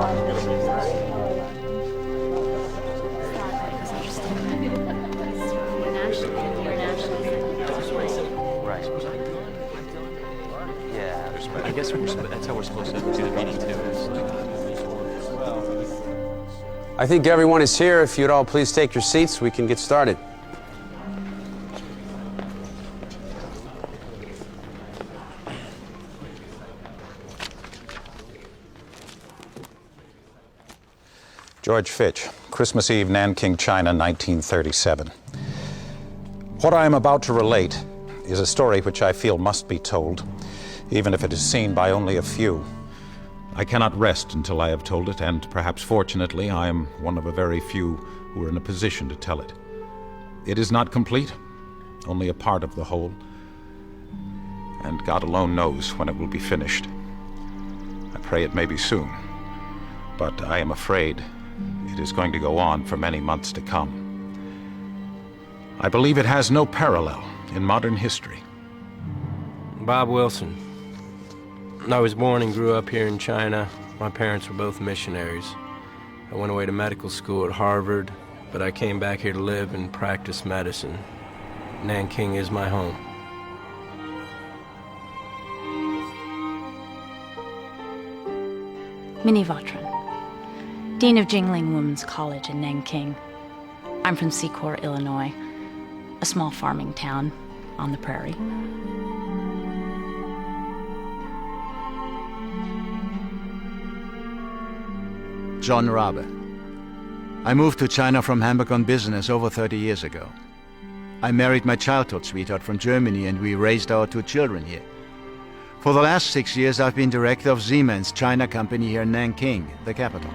Right. Yeah, I guess that's how we're supposed to do the meeting too. I think everyone is here. If you'd all please take your seats, we can get started. George Fitch, Christmas Eve, Nanking, China, 1937. What I am about to relate is a story which I feel must be told, even if it is seen by only a few. I cannot rest until I have told it, and perhaps fortunately I am one of a very few who are in a position to tell it. It is not complete, only a part of the whole, and God alone knows when it will be finished. I pray it may be soon, but I am afraid it is going to go on for many months to come. I believe it has no parallel in modern history. Bob Wilson. I was born and grew up here in China. My parents were both missionaries. I went away to medical school at Harvard, but I came back here to live and practice medicine. Nanking is my home. Minnie Vautrin, Dean of Jingling Women's College in Nanking. I'm from Secor, Illinois, a small farming town on the prairie. John Rabe. I moved to China from Hamburg on business over 30 years ago. I married my childhood sweetheart from Germany and we raised our 2 children here. For the last 6 years I've been director of Siemens China company here in Nanking, the capital.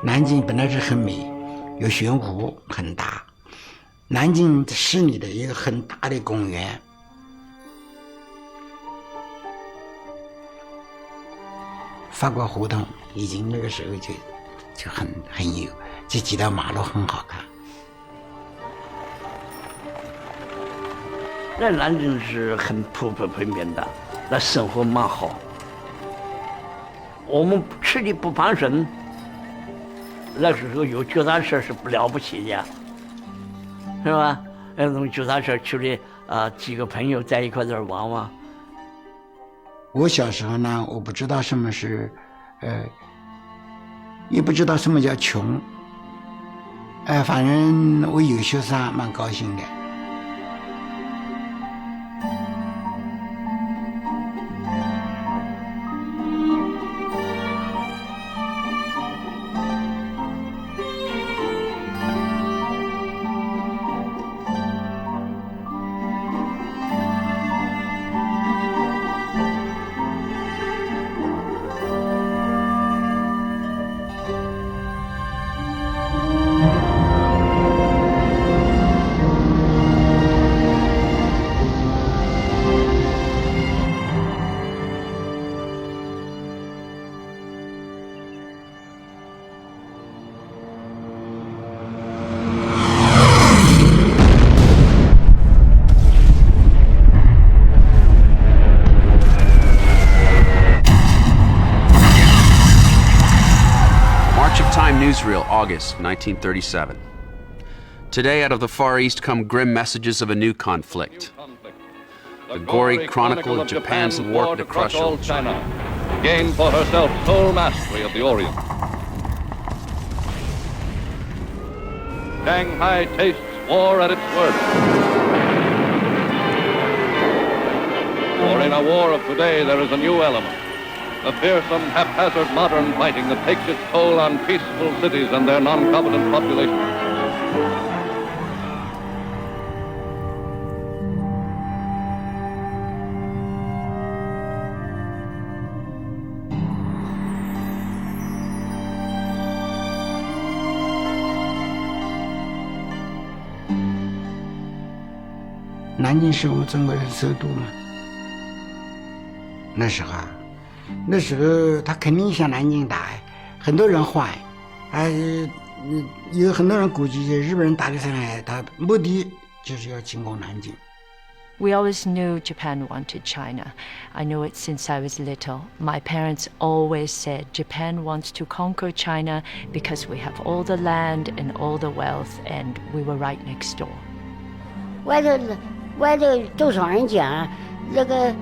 南京本来是很美，有悬湖很大。南京市里的一个很大的公园，法国胡同已经那个时候就很有，这几条马路很好看。那南京是很普遍的，那生活蛮好。我们吃的不胖身。那时候有脚踏车是不了不起的，是吧？那种脚踏车去的几个朋友在一块儿玩玩。我小时候呢，我不知道什么是，也不知道什么叫穷，反正我有学啥蛮高兴的。Newsreel, August 1937. Today, out of the Far East come grim messages of a new conflict. The gory chronicle of Japan's war to crush all China, gain for herself sole mastery of the Orient. Shanghai tastes war at its worst. For in a war of today, there is a new element. The fearsome, haphazard modern fighting that takes its toll on peaceful cities and their non-competent population. 南京是我们中国的首都嘛。那时候他肯定向南京打，很多人坏，有很多人估计日本人打的上来，他目的就是要进攻南京。We always knew Japan wanted China. I knew it since I was little. My parents always said Japan wants to conquer China because we have all the land and all the wealth, and we were right next door. 外头多少人讲那个，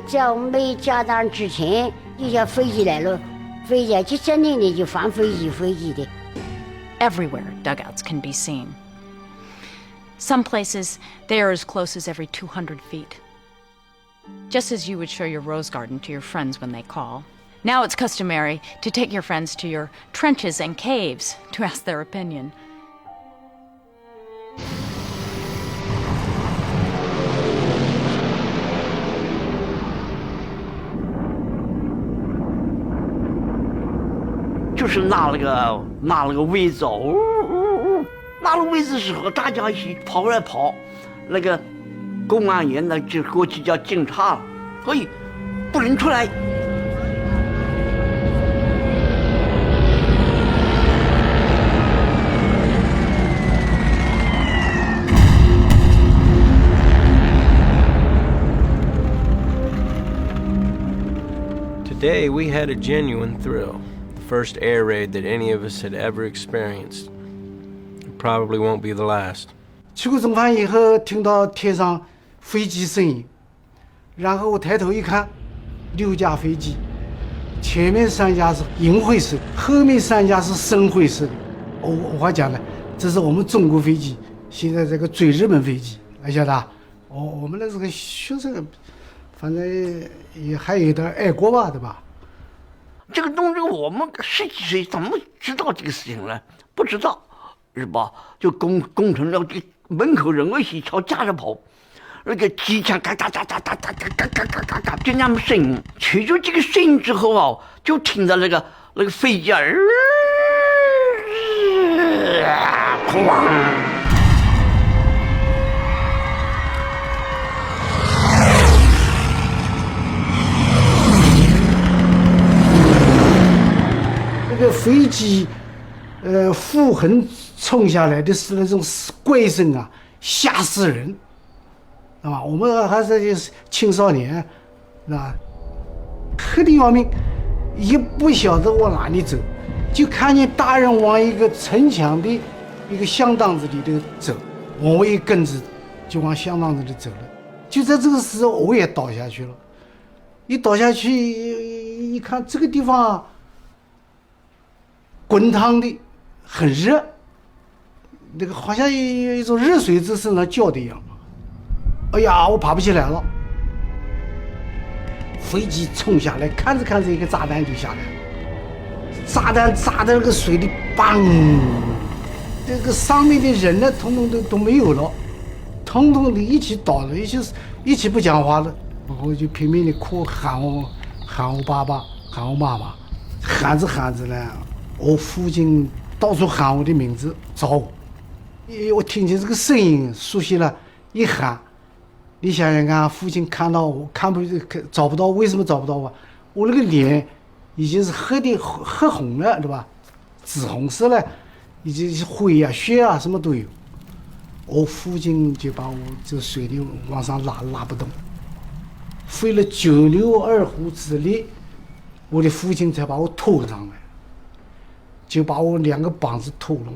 在我们没家长之前，就叫飞机来了，飞机就真的就放飞机的。Everywhere, dugouts can be seen. Some places, they are as close as every 200 feet. Just as you would show your rose garden to your friends when they call. Now it's customary to take your friends to your trenches and caves to ask their opinion. 就是拿了个位子，拿了位子时候，大家一起跑来跑，那个公安员呢就过去叫警察了，所以不能出来。Today we had a genuine thrill. First air raid that any of us had ever experienced. It probably won't be the last. 去过中环以后，听到天上飞机声音，然后我抬头一看，6架飞机，前面3架是银灰色，后面3架是深灰色的。我还讲了，这是我们中国飞机，现在这个追日本飞机，晓得吧？我们那是个学生，反正也还有点爱国吧，对吧？这个东西我们10几岁怎么知道这个事情呢？不知道，是吧？就工程了，门口人一起朝架着跑，那个机枪嘎嘎嘎嘎嘎嘎嘎嘎嘎嘎嘎，就那么声音。取出这个声音之后啊，就听到那个飞机哐。这个飞机，俯横冲下来的是那种怪声啊，吓死人，是吧？我们还是青少年，是吧？吓得要命，也不晓得往哪里走，就看见大人往一个城墙的一个香档子里头走，我也跟着就往香档子里走了。就在这个时候，我也倒下去了。一倒下去，一看这个地方滚烫的，很热，那个好像有一种热水在身上浇的一样。哎呀，我爬不起来了。飞机冲下来，看着一个炸弹就下来了，炸弹炸在那个水里，砰！这个上面的人呢，统统都没有了，统统的一起倒了，一起不讲话了。我就拼命的哭，喊我爸爸，喊我妈妈，喊着呢。我父亲到处喊我的名字，找我，我听见这个声音熟悉了，一喊，你想想看，父亲看到我，找不到，为什么找不到我？我那个脸已经是黑红了，对吧？紫红色了，已经是灰啊、血啊，什么都有。我父亲就把我这水里往上拉不动，费了9牛2虎之力，我的父亲才把我拖上来。就把我2个膀子拖了，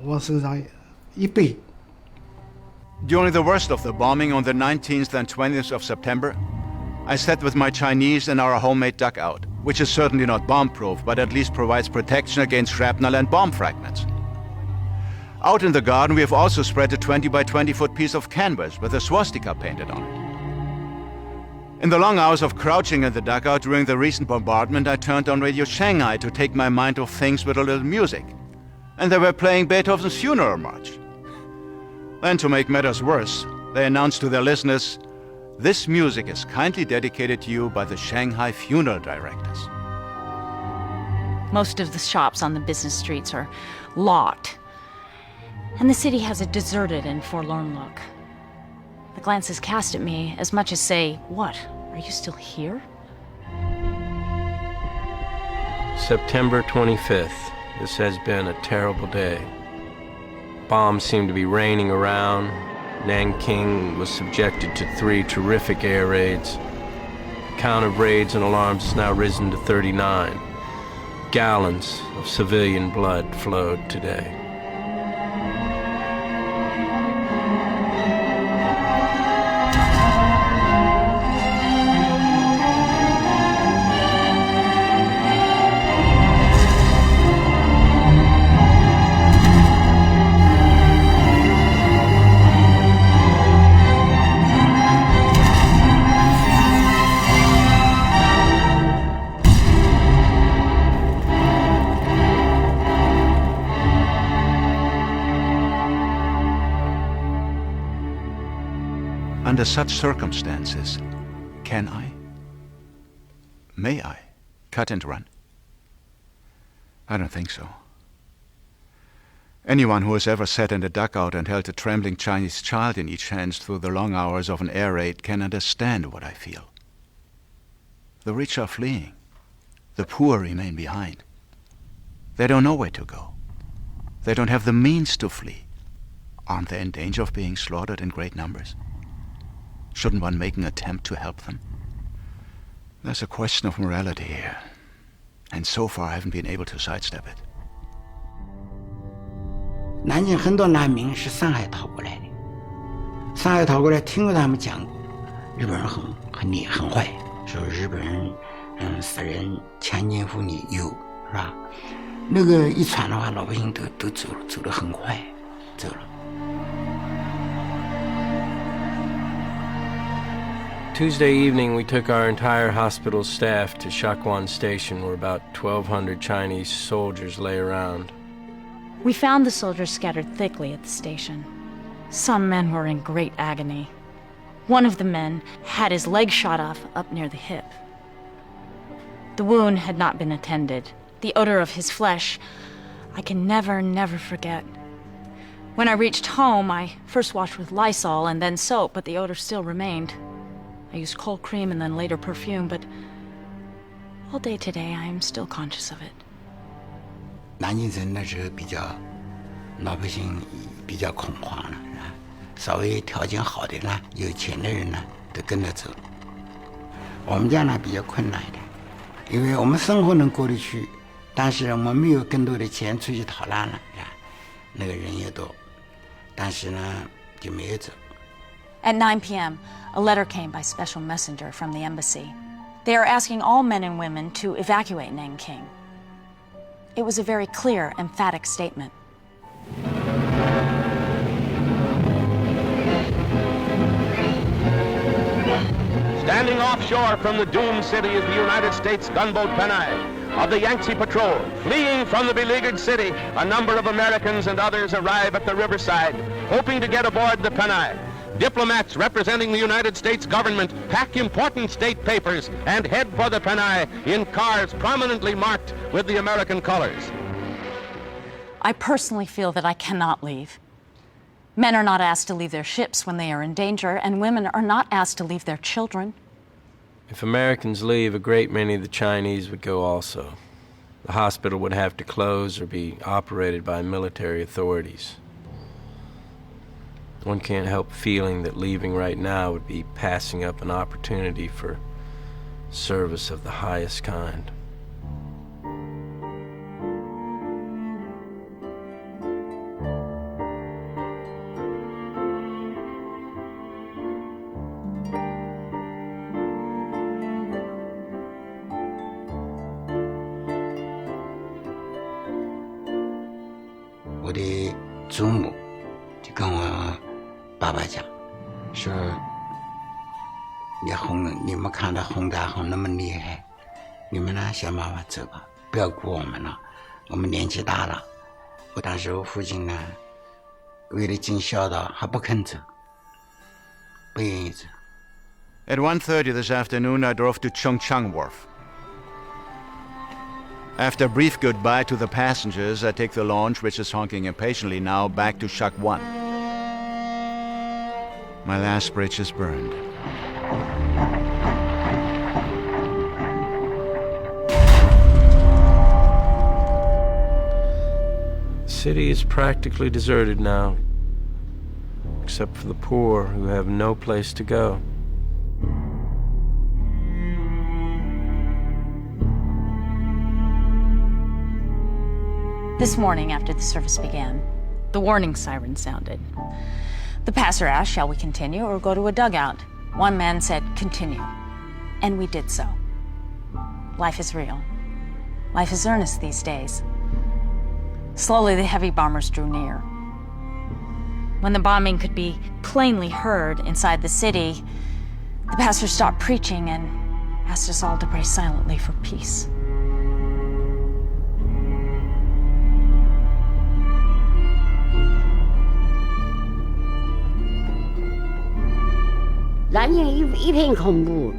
往身上一背。During the worst of the bombing on the 19th and 20th of September, I sat with my Chinese in our homemade dugout, which is certainly not bomb-proof, but at least provides protection against shrapnel and bomb fragments. Out in the garden, we have also spread a 20 by 20 foot piece of canvas with a swastika painted on it. In the long hours of crouching in the dugout during the recent bombardment, I turned on Radio Shanghai to take my mind off things with a little music. And they were playing Beethoven's Funeral March. Then, to make matters worse, they announced to their listeners, "This music is kindly dedicated to you by the Shanghai funeral directors." Most of the shops on the business streets are locked. And the city has a deserted and forlorn look. The glances cast at me as much as say, "What? Are you still here?" September 25th. This has been a terrible day. Bombs seem to be raining around. Nanking was subjected to 3 terrific air raids. The count of raids and alarms has now risen to 39. Gallons of civilian blood flowed today. Under such circumstances, can I? May I cut and run? I don't think so. Anyone who has ever sat in a dugout and held a trembling Chinese child in each hand through the long hours of an air raid can understand what I feel. The rich are fleeing. The poor remain behind. They don't know where to go. They don't have the means to flee. Aren't they in danger of being slaughtered in great numbers? Shouldn't one make an attempt to help them? There's a question of morality here, and so far I haven't been able to sidestep it. 南京很多难民是上海逃过来的，上海逃过来，听过他们讲过，日本人很坏，说日本人杀人、强奸妇女有，是吧？那个一传的话，老百姓都走了，走得很快，走了。 Tuesday evening, we took our entire hospital staff to Shakuan Station, where about 1,200 Chinese soldiers lay around. We found the soldiers scattered thickly at the station. Some men were in great agony. One of the men had his leg shot off up near the hip. The wound had not been attended. The odor of his flesh, I can never forget. When I reached home, I first washed with Lysol and then soap, but the odor still remained. I used cold cream and then later perfume, but all day today I am still conscious of it. 南京城那时候比较老百姓比较恐慌了，是吧？稍微条件好的呢，有钱的人呢，都跟着走了。我们家呢比较困难一点，因为我们生活能过得去，但是我们没有更多的钱出去逃难了，是吧？那个人也多，但是呢就没有走。 At 9 p.m., a letter came by special messenger from the embassy. They are asking all men and women to evacuate Nanking. It was a very clear, emphatic statement. Standing offshore from the doomed city is the United States gunboat Panay of the Yangtze Patrol. Fleeing from the beleaguered city, a number of Americans and others arrive at the riverside, hoping to get aboard the Panay. Diplomats representing the United States government pack important state papers and head for the Panay in cars prominently marked with the American colors. I personally feel that I cannot leave. Men are not asked to leave their ships when they are in danger, and women are not asked to leave their children. If Americans leave, a great many of the Chinese would go also. The hospital would have to close or be operated by military authorities. One can't help feeling that leaving right now would be passing up an opportunity for service of the highest kind. My 祖母就跟我爸爸讲，说你们看到轰炸轰那么厉害，你们呢想办法走吧，不要顾我们了，我们年纪大了。当时我父亲呢，为了尽孝道，还不肯走，不愿意走。At 1:30 this afternoon, I drove to Chongchang Wharf. After a brief goodbye to the passengers, I take the launch, which is honking impatiently now, back to Shack 1. My last bridge is burned. The city is practically deserted now, except for the poor who have no place to go. This morning, after the service began, the warning siren sounded. The pastor asked, shall we continue or go to a dugout? One man said, continue. And we did so. Life is real. Life is earnest these days. Slowly, the heavy bombers drew near. When the bombing could be plainly heard inside the city, the pastor stopped preaching and asked us all to pray silently for peace. Nanking 一片恐怖，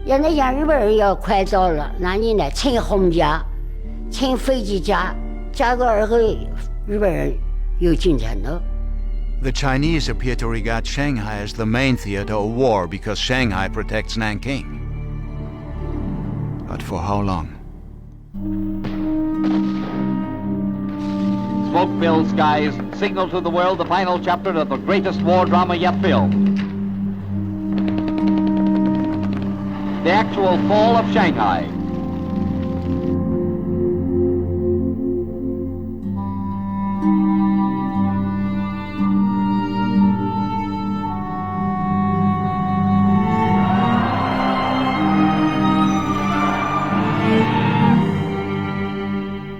原来讲日本人要快到了，Nanking呢乘轰炸，乘飞机炸过而后，日本人又进城了。The Chinese appear to regard Shanghai as the main theater of war because Shanghai protects Nanking. But for how long? Smoke-filled skies signal to the world the final chapter of the greatest war drama yet filmed. The actual fall of Shanghai.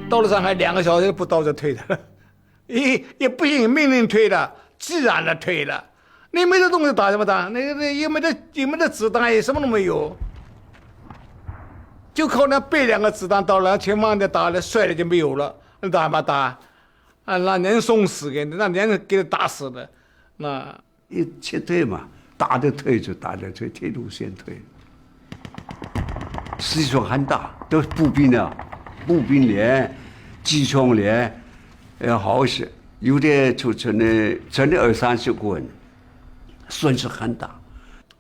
到了上海2个小时不到就退的了，也不行，命令退了，自然的退了。你没得东西打什么打？那也没得子弹，也什么都没有，就靠那背2个子弹到了，前方的打了，摔了就没有了，那打嘛打，啊，那人送死给，那人给他打死的，那一撤退嘛，打的退就打的退，铁路线退。实际上很大，都是步兵的。 步兵连、机枪连，好些，有的就真的20-30个人，损失很大。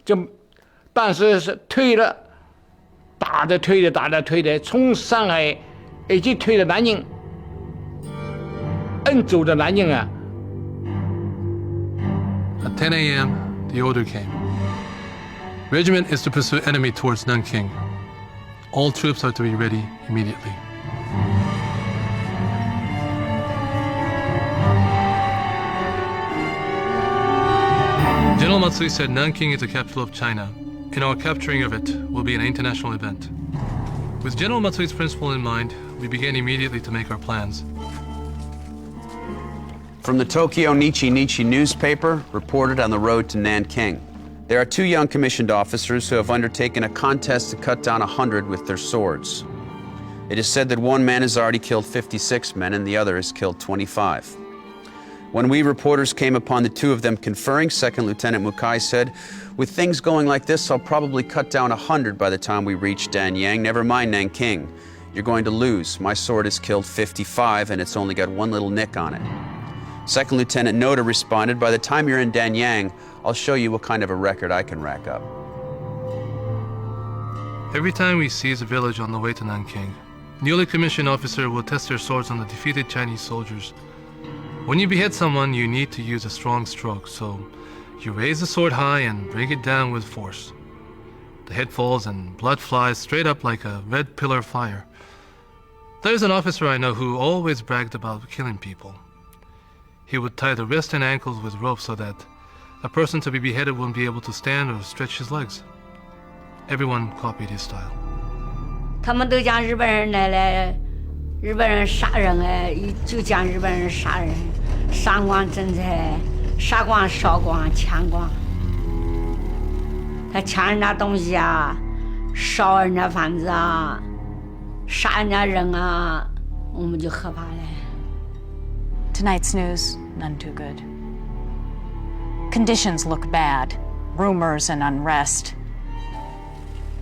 就，但是是退了，打的退的，从上海一直退到南京，走到南京啊。At 10 a.m., the order came. Regiment is to pursue enemy towards Nanking. All troops are to be ready immediately. General Matsui said Nanking is the capital of China, and our capturing of it will be an international event. With General Matsui's principle in mind, we began immediately to make our plans. From the Tokyo Nichi newspaper, reported on the road to Nanking. There are 2 young commissioned officers who have undertaken a contest to cut down 100 with their swords. It is said that one man has already killed 56 men and the other has killed 25. When we reporters came upon the 2 of them conferring, Second Lieutenant Mukai said, with things going like this, I'll probably cut down 100 by the time we reach Danyang, never mind Nanking. You're going to lose. My sword has killed 55 and it's only got 1 little nick on it. Second Lieutenant Noda responded, by the time you're in Danyang, I'll show you what kind of a record I can rack up. Every time we seize a village on the way to Nanking, newly commissioned officer will test their swords on the defeated Chinese soldiers. When you behead someone, you need to use a strong stroke, so you raise the sword high and bring it down with force. The head falls and blood flies straight up like a red pillar of fire. There's an officer I know who always bragged about killing people. He would tie the wrists and ankles with ropes so that a person to be beheaded wouldn't be able to stand or stretch his legs. Everyone copied his style. 他们都讲日本人来了，日本人杀人哎，就讲日本人杀人，三光政策，杀光、烧光、抢光。他抢人家东西啊，烧人家房子啊，杀人家人啊，我们就害怕了。 Tonight's news, none too good. Conditions look bad, rumors and unrest.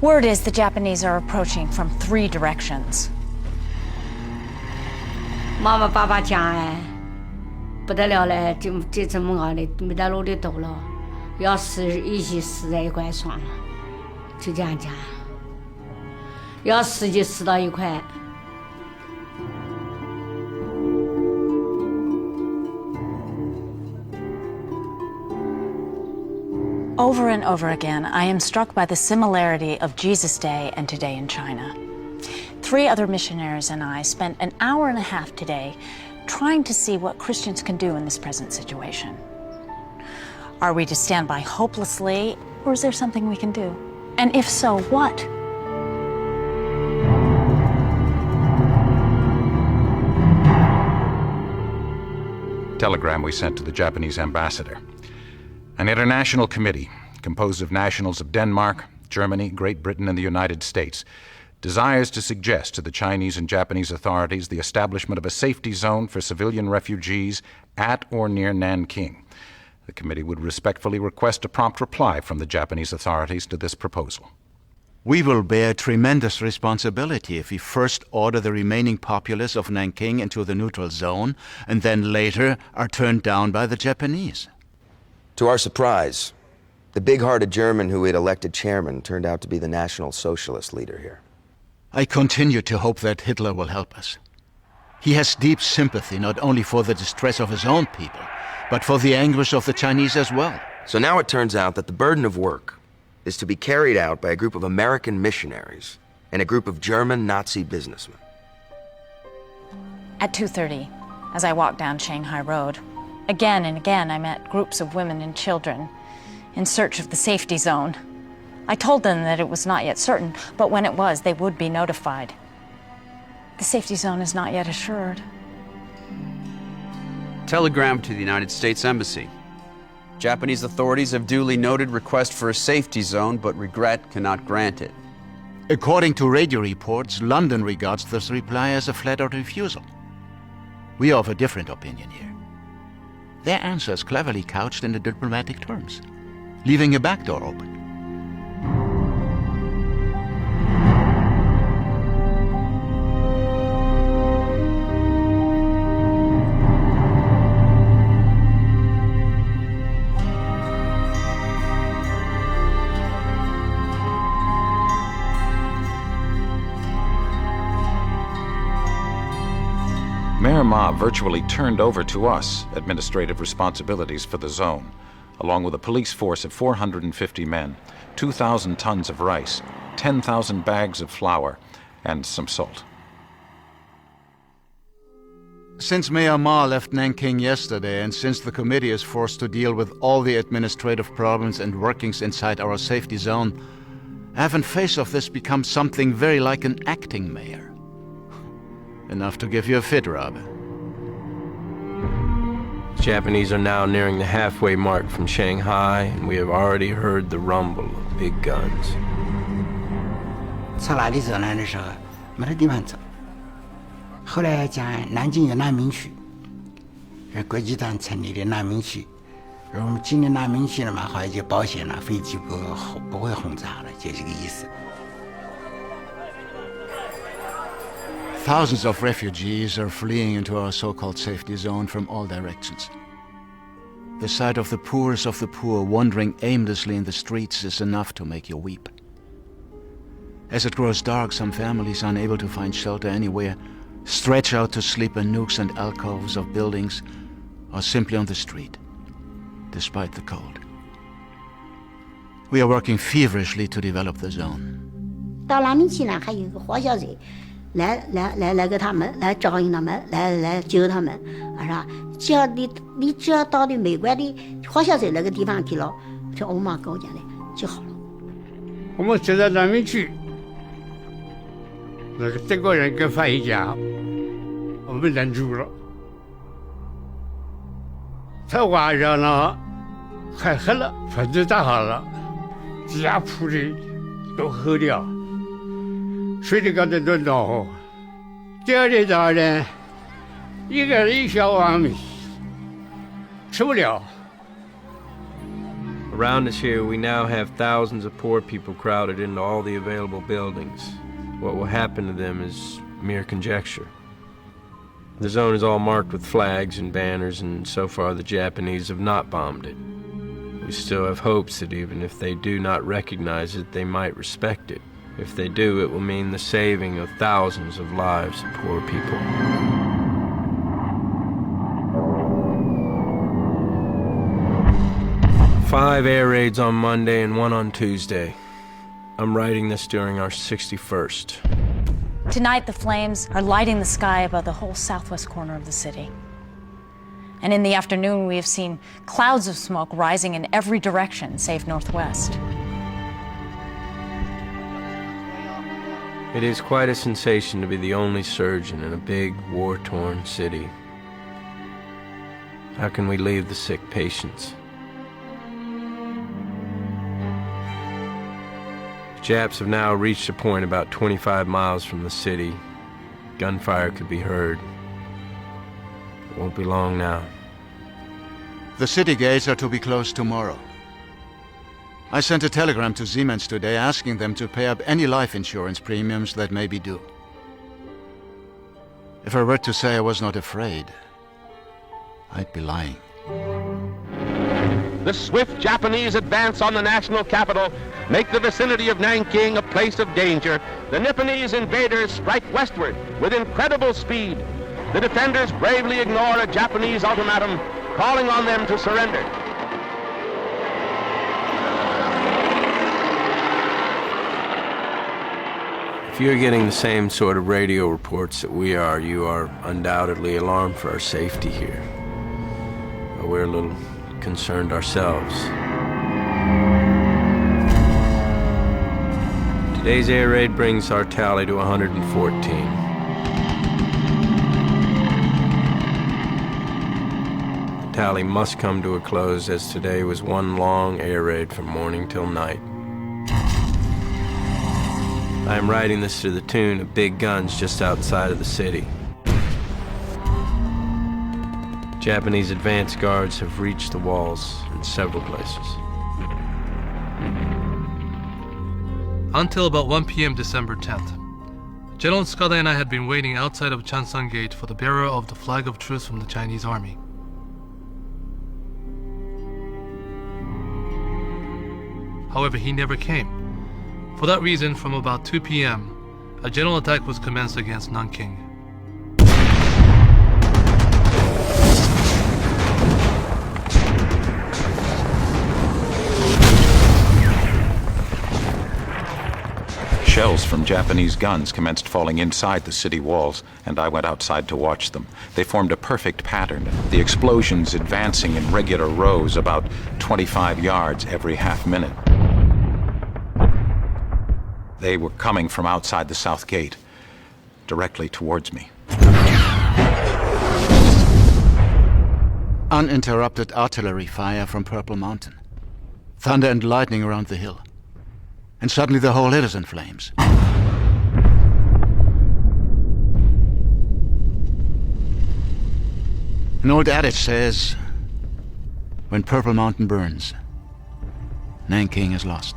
Word is the Japanese are approaching from 3 directions. 妈妈爸爸讲哎，不得了嘞，这怎么搞的？没得路的走了，要死一起死在一块算了，就这样讲。要死就死到一块。Over and over again, I am struck by the similarity of Jesus' day and today in China. 3 other missionaries and I spent an hour and a half today trying to see what Christians can do in this present situation. Are we to stand by hopelessly, or is there something we can do? And if so, what? Telegram we sent to the Japanese ambassador. An international committee composed of nationals of Denmark, Germany, Great Britain, and the United States desires to suggest to the Chinese and Japanese authorities the establishment of a safety zone for civilian refugees at or near Nanking. The committee would respectfully request a prompt reply from the Japanese authorities to this proposal. We will bear tremendous responsibility if we first order the remaining populace of Nanking into the neutral zone and then later are turned down by the Japanese. To our surprise, the big-hearted German who had elected chairman turned out to be the National Socialist leader here. I continue to hope that Hitler will help us. He has deep sympathy not only for the distress of his own people, but for the anguish of the Chinese as well. So now it turns out that the burden of work is to be carried out by a group of American missionaries and a group of German Nazi businessmen. At 2:30, as I walked down Shanghai Road, again and again I met groups of women and children in search of the safety zone. I told them that it was not yet certain, but when it was, they would be notified. The safety zone is not yet assured. Telegram to the United States Embassy. Japanese authorities have duly noted request for a safety zone, but regret cannot grant it. According to radio reports, London regards this reply as a flat-out refusal. We are of a different opinion here. Their answer is cleverly couched in the diplomatic terms, leaving a back door open. Mayor Ma virtually turned over to us administrative responsibilities for the zone, along with a police force of 450 men, 2,000 tons of rice, 10,000 bags of flour, and some salt. Since Mayor Ma left Nanking yesterday, and since the committee is forced to deal with all the administrative problems and workings inside our safety zone, I have in face of this become something very like an acting mayor. Enough to give you a fit, Rob. The Japanese are now nearing the halfway mark from Shanghai, and we have already heard the rumble of big guns. 从哪里走呢？那时候没得地方走。后来讲南京有难民区，是国际党成立的难民区。如果我们进了难民区了嘛，好像就保险了，飞机不会轰炸了，就这个意思。 Thousands of refugees are fleeing into our so-called safety zone from all directions. The sight of the poorest of the poor wandering aimlessly in the streets is enough to make you weep. As it grows dark, some families, unable to find shelter anywhere, stretch out to sleep in nooks and alcoves of buildings or simply on the street, despite the cold. We are working feverishly to develop the zone. 到难民区呢，还有一个花小队。 来给他们，来招引他们，来救他们，是吧？你只要到的美国的花小水那个地方去了，这欧妈跟我讲的就好了。我们就在难民区，那个德国人跟翻译讲，我们忍住了。他晚上呢，还黑了，房子打好了，地下铺的都黑掉。 睡得刚才都暖和，第二天早上，一个人一小碗米，吃不了。Around us here, we now have thousands of poor people crowded into all the available buildings. What will happen to them is mere conjecture. The zone is all marked with flags and banners, and so far the Japanese have not bombed it. We still have hopes that even if they do not recognize it, they might respect it. If they do, it will mean the saving of thousands of lives of poor people. Five air raids on Monday and one on Tuesday. I'm writing this during our 61st. Tonight, the flames are lighting the sky above the whole southwest corner of the city. And in the afternoon, we have seen clouds of smoke rising in every direction, save northwest. It is quite a sensation to be the only surgeon in a big, war-torn city. How can we leave the sick patients? The Japs have now reached a point about 25 miles from the city. Gunfire could be heard. It won't be long now. The city gates are to be closed tomorrow. I sent a telegram to Siemens today asking them to pay up any life insurance premiums that may be due. If I were to say I was not afraid, I'd be lying. The swift Japanese advance on the national capital make the vicinity of Nanking a place of danger. The Nipponese invaders strike westward with incredible speed. The defenders bravely ignore a Japanese ultimatum calling on them to surrender. If you're getting the same sort of radio reports that we are, you are undoubtedly alarmed for our safety here. But we're a little concerned ourselves. Today's air raid brings our tally to 114. The tally must come to a close, as today was one long air raid from morning till night. I am writing this to the tune of big guns just outside of the city. Japanese advance guards have reached the walls in several places. Until about 1 p.m. December 10th. General Skada and I had been waiting outside of Chansan Gate for the bearer of the flag of truce from the Chinese army. However, he never came. For that reason, from about 2 p.m., a general attack was commenced against Nanking. Shells from Japanese guns commenced falling inside the city walls, and I went outside to watch them. They formed a perfect pattern, the explosions advancing in regular rows about 25 yards every half minute. They were coming from outside the south gate, directly towards me. Uninterrupted artillery fire from Purple Mountain. Thunder and lightning around the hill. And suddenly the whole hill is in flames. An old adage says, when Purple Mountain burns, Nanking is lost.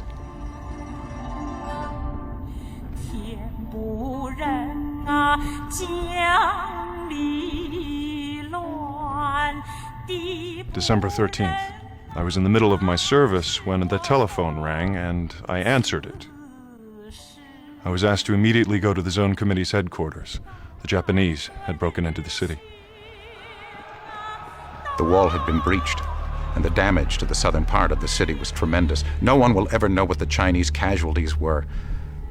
December 13th. I was in the middle of my service when the telephone rang and I answered it. I was asked to immediately go to the Zone Committee's headquarters. The Japanese had broken into the city. The wall had been breached, and the damage to the southern part of the city was tremendous. No one will ever know what the Chinese casualties were,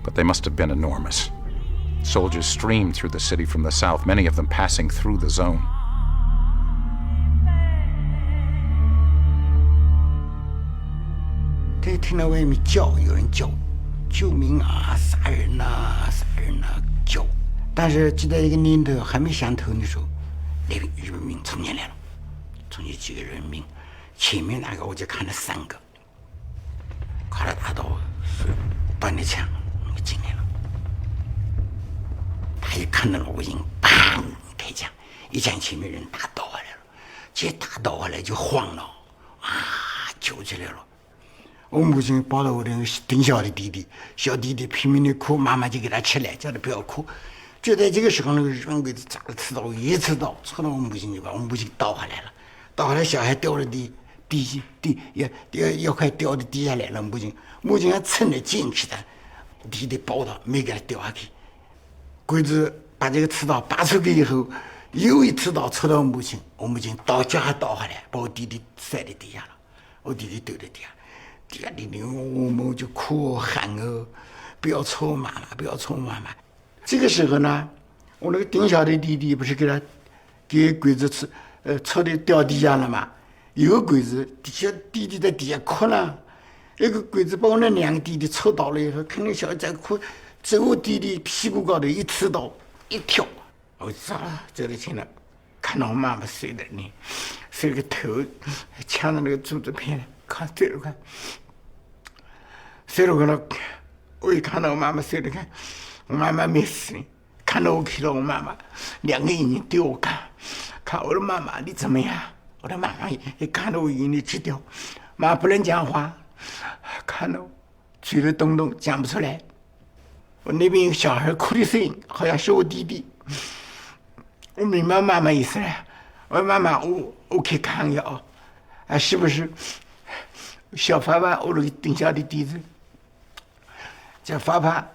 but they must have been enormous. Soldiers streamed through the city from the south, many of them passing through the zone. They 听到外面叫，有人叫，救命啊！杀人呐！杀人呐！叫。但是就在一个念头还没想透的时候，那个日本兵冲进来了，冲进几个人兵，前面那个我就看了3个，挎着大刀，端着枪进来了。他一看到了我，音，砰，开枪，一枪前面人打倒下来了，这打倒下来就慌了，啊，救起来了。我母亲抱着我的顶小的弟弟，小弟弟拼命的哭，妈妈就给他吃奶，叫他不要哭。就在这个时候，那个日本鬼子扎了刺刀，一刺刀戳到我母亲就把我母亲倒下来了，倒下来小孩掉了要快掉的地下来了，母亲还趁着坚持的，弟弟抱到没给他掉下去。鬼子把这个刺刀拔出去以后，又一刺刀戳到我母亲脚还倒下来，把我弟弟摔在地下了，我弟弟丢在地下。地下弟弟我们就哭喊哦，不要戳我妈妈，不要戳我妈妈。这个时候呢，我那个顶小的弟弟不是给鬼子戳的掉地下了吗？有个鬼子弟弟在底下哭呢，那个鬼子把我那2个弟弟戳倒了以后，看那小孩在哭，在我弟弟屁股高头一刺刀一跳，我走了进来，看到我妈妈睡在那，睡个头呛着那个竹子片，看睡了看，我一看到我妈妈睡了看。我妈妈没死呢，看到我我妈妈2个眼睛对我看我的妈妈你怎么样？我的妈妈也看到我眼里直掉，妈不能讲话，看到嘴里动动讲不出来。我那边有小孩哭的声音，好像是我弟弟。我明白妈妈意思了，我说妈妈我可以看一下啊，是不是小发发我那个顶下的弟子叫发发？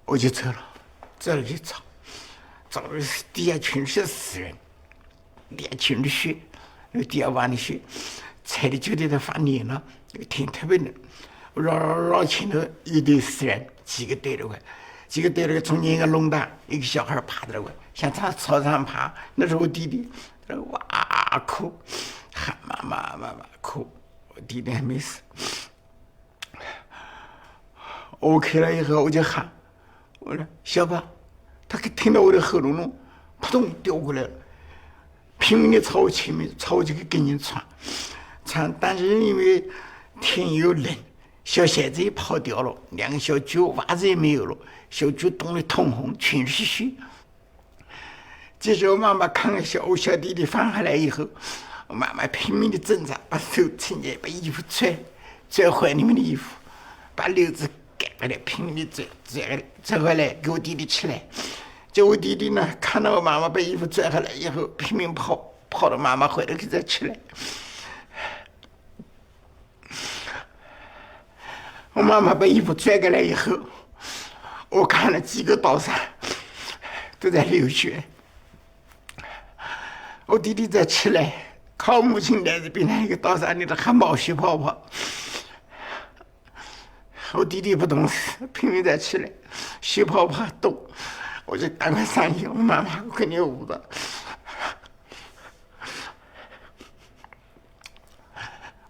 我就走了去找到地下全是死人，地下全是血，那个地下挖的血，踩的就在那发黏了，那个天特别冷。我绕前头一堆死人，几个堆着块，中间一个窿大，一个小孩趴在那块，向草上爬。那时候我弟弟哇哭，喊妈妈哭，我弟弟还没死。我开了以后我就喊。我说小宝，他听到我的喉咙中扑通掉过来了，拼命的朝我前面，朝我这个跟前窜，但是因为天又冷，小鞋子也跑掉了，2个小脚袜子也没有了，小脚冻得通红，全是血。这时候妈妈看到我小弟弟放下来以后，我妈妈拼命的挣扎，把手撑起来，把衣服拽怀里面的衣服，把袖子改回来，拼命的拽回来给我弟弟吃来。叫我弟弟呢，看到我妈妈把衣服拽下来以后，拼命跑到妈妈怀里去再吃来。我妈妈把衣服拽过来以后，我看了几个刀伤都在流血。我弟弟在吃来，靠母亲奶子边上一个刀伤里头还冒血泡泡。我弟弟不懂事，拼命在吃来，血泡泡动，我就赶快上去。我妈妈，我跟你捂的。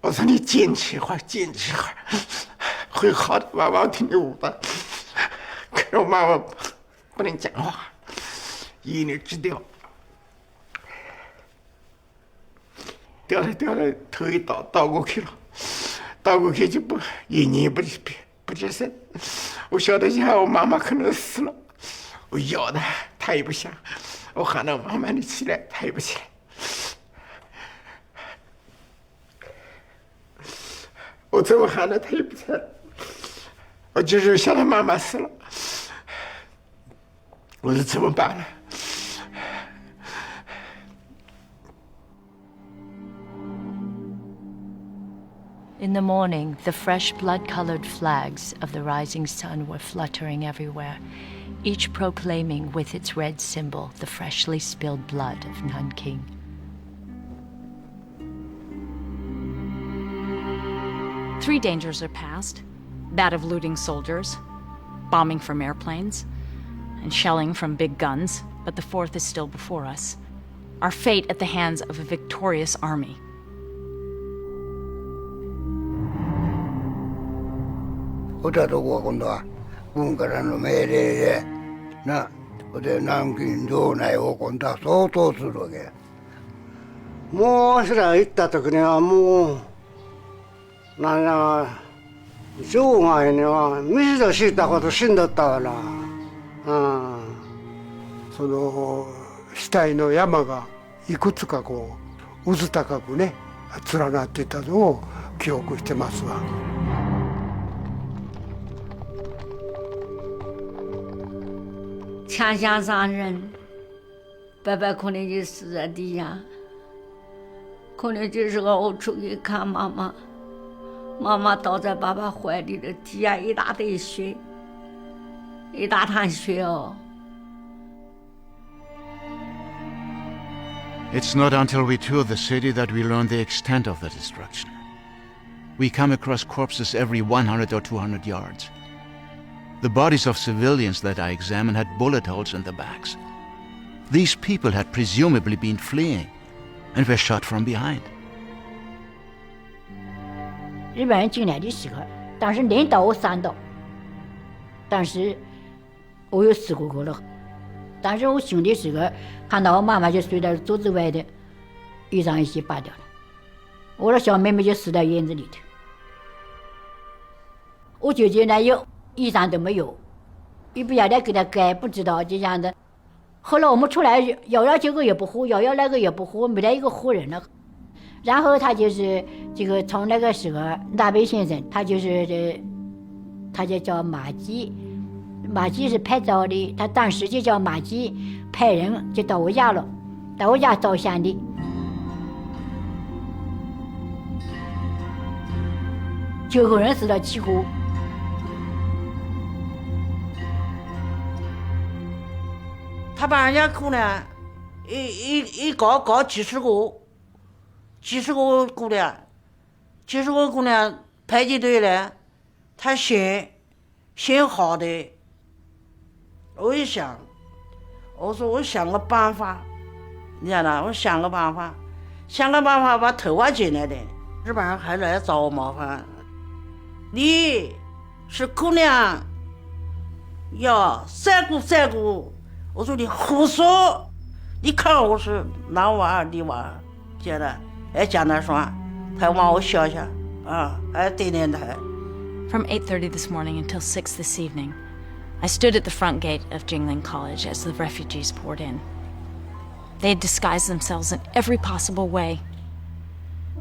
我说你坚持一会儿，会好的。妈妈，我听你捂的。可是我妈妈不能讲话，眼泪直掉。掉了，头一倒过去了，倒过去就眼睛也不吱声。我晓得下我妈妈可能死了，我摇她，她也不响。我喊她妈妈你起来，她也不起来。我怎么喊她，她也不起来。我就是想她妈妈死了，我说怎么办呢？In the morning, the fresh blood-colored flags of the rising sun were fluttering everywhere, each proclaiming with its red symbol the freshly spilled blood of Nanking. Three dangers are past: that of looting soldiers, bombing from airplanes, and shelling from big guns, but the fourth is still before us. Our fate at the hands of a victorious army. 我这都我工作，我个人都没得那我在南京州那我工作相当するわけ。もうそれ行った時にはもうなんや生涯には水と知ったこと死んだったわな。その死体の山がいくつかこう渦高くね連なってたのを記憶してますわ。枪下伤人，爸爸可能就死在地下，可能这时候我出去看妈妈，妈妈倒在爸爸怀里的，地下一大堆血，一大滩血哦。It's not until we tour the city that we learn the extent of the destruction. We come across corpses every 100 or 200 yards. The bodies of civilians that I examined had bullet holes in the backs. These people had presumably been fleeing and were shot from behind. 日本人进来的时候，当时2刀3刀，但是我有死过了。当时我醒的时候，看到我妈妈就睡在桌子外的，衣裳一起扒掉了，我的小妹妹就死在院子里头。我姐姐呢，有衣裳都没有，也不晓得给她盖，不知道就这样的。后来我们出来，摇这个也不喝，摇那个也不喝，没得一个活人了。然后他就是这个从那个时候，大北先生他就是他就叫马基。马基是拍照的，他当时就叫马基，派人就到我家了，到我家照相的。9个人死了7个。他把人家姑娘一搞几十个姑娘，几十个姑娘排起队来，他选好的。我一想，我说我想个办法，你知道，我想个办法把头发剪来的。日本人还来找我麻烦，你是姑娘，要三姑。我说你胡说，你看我是男娃女娃，觉得还讲他说，他往我笑笑啊，还点头。From 8:30 this morning until 6 this evening, I stood at the front gate of Jingling College as the refugees poured in. They had disguised themselves in every possible way.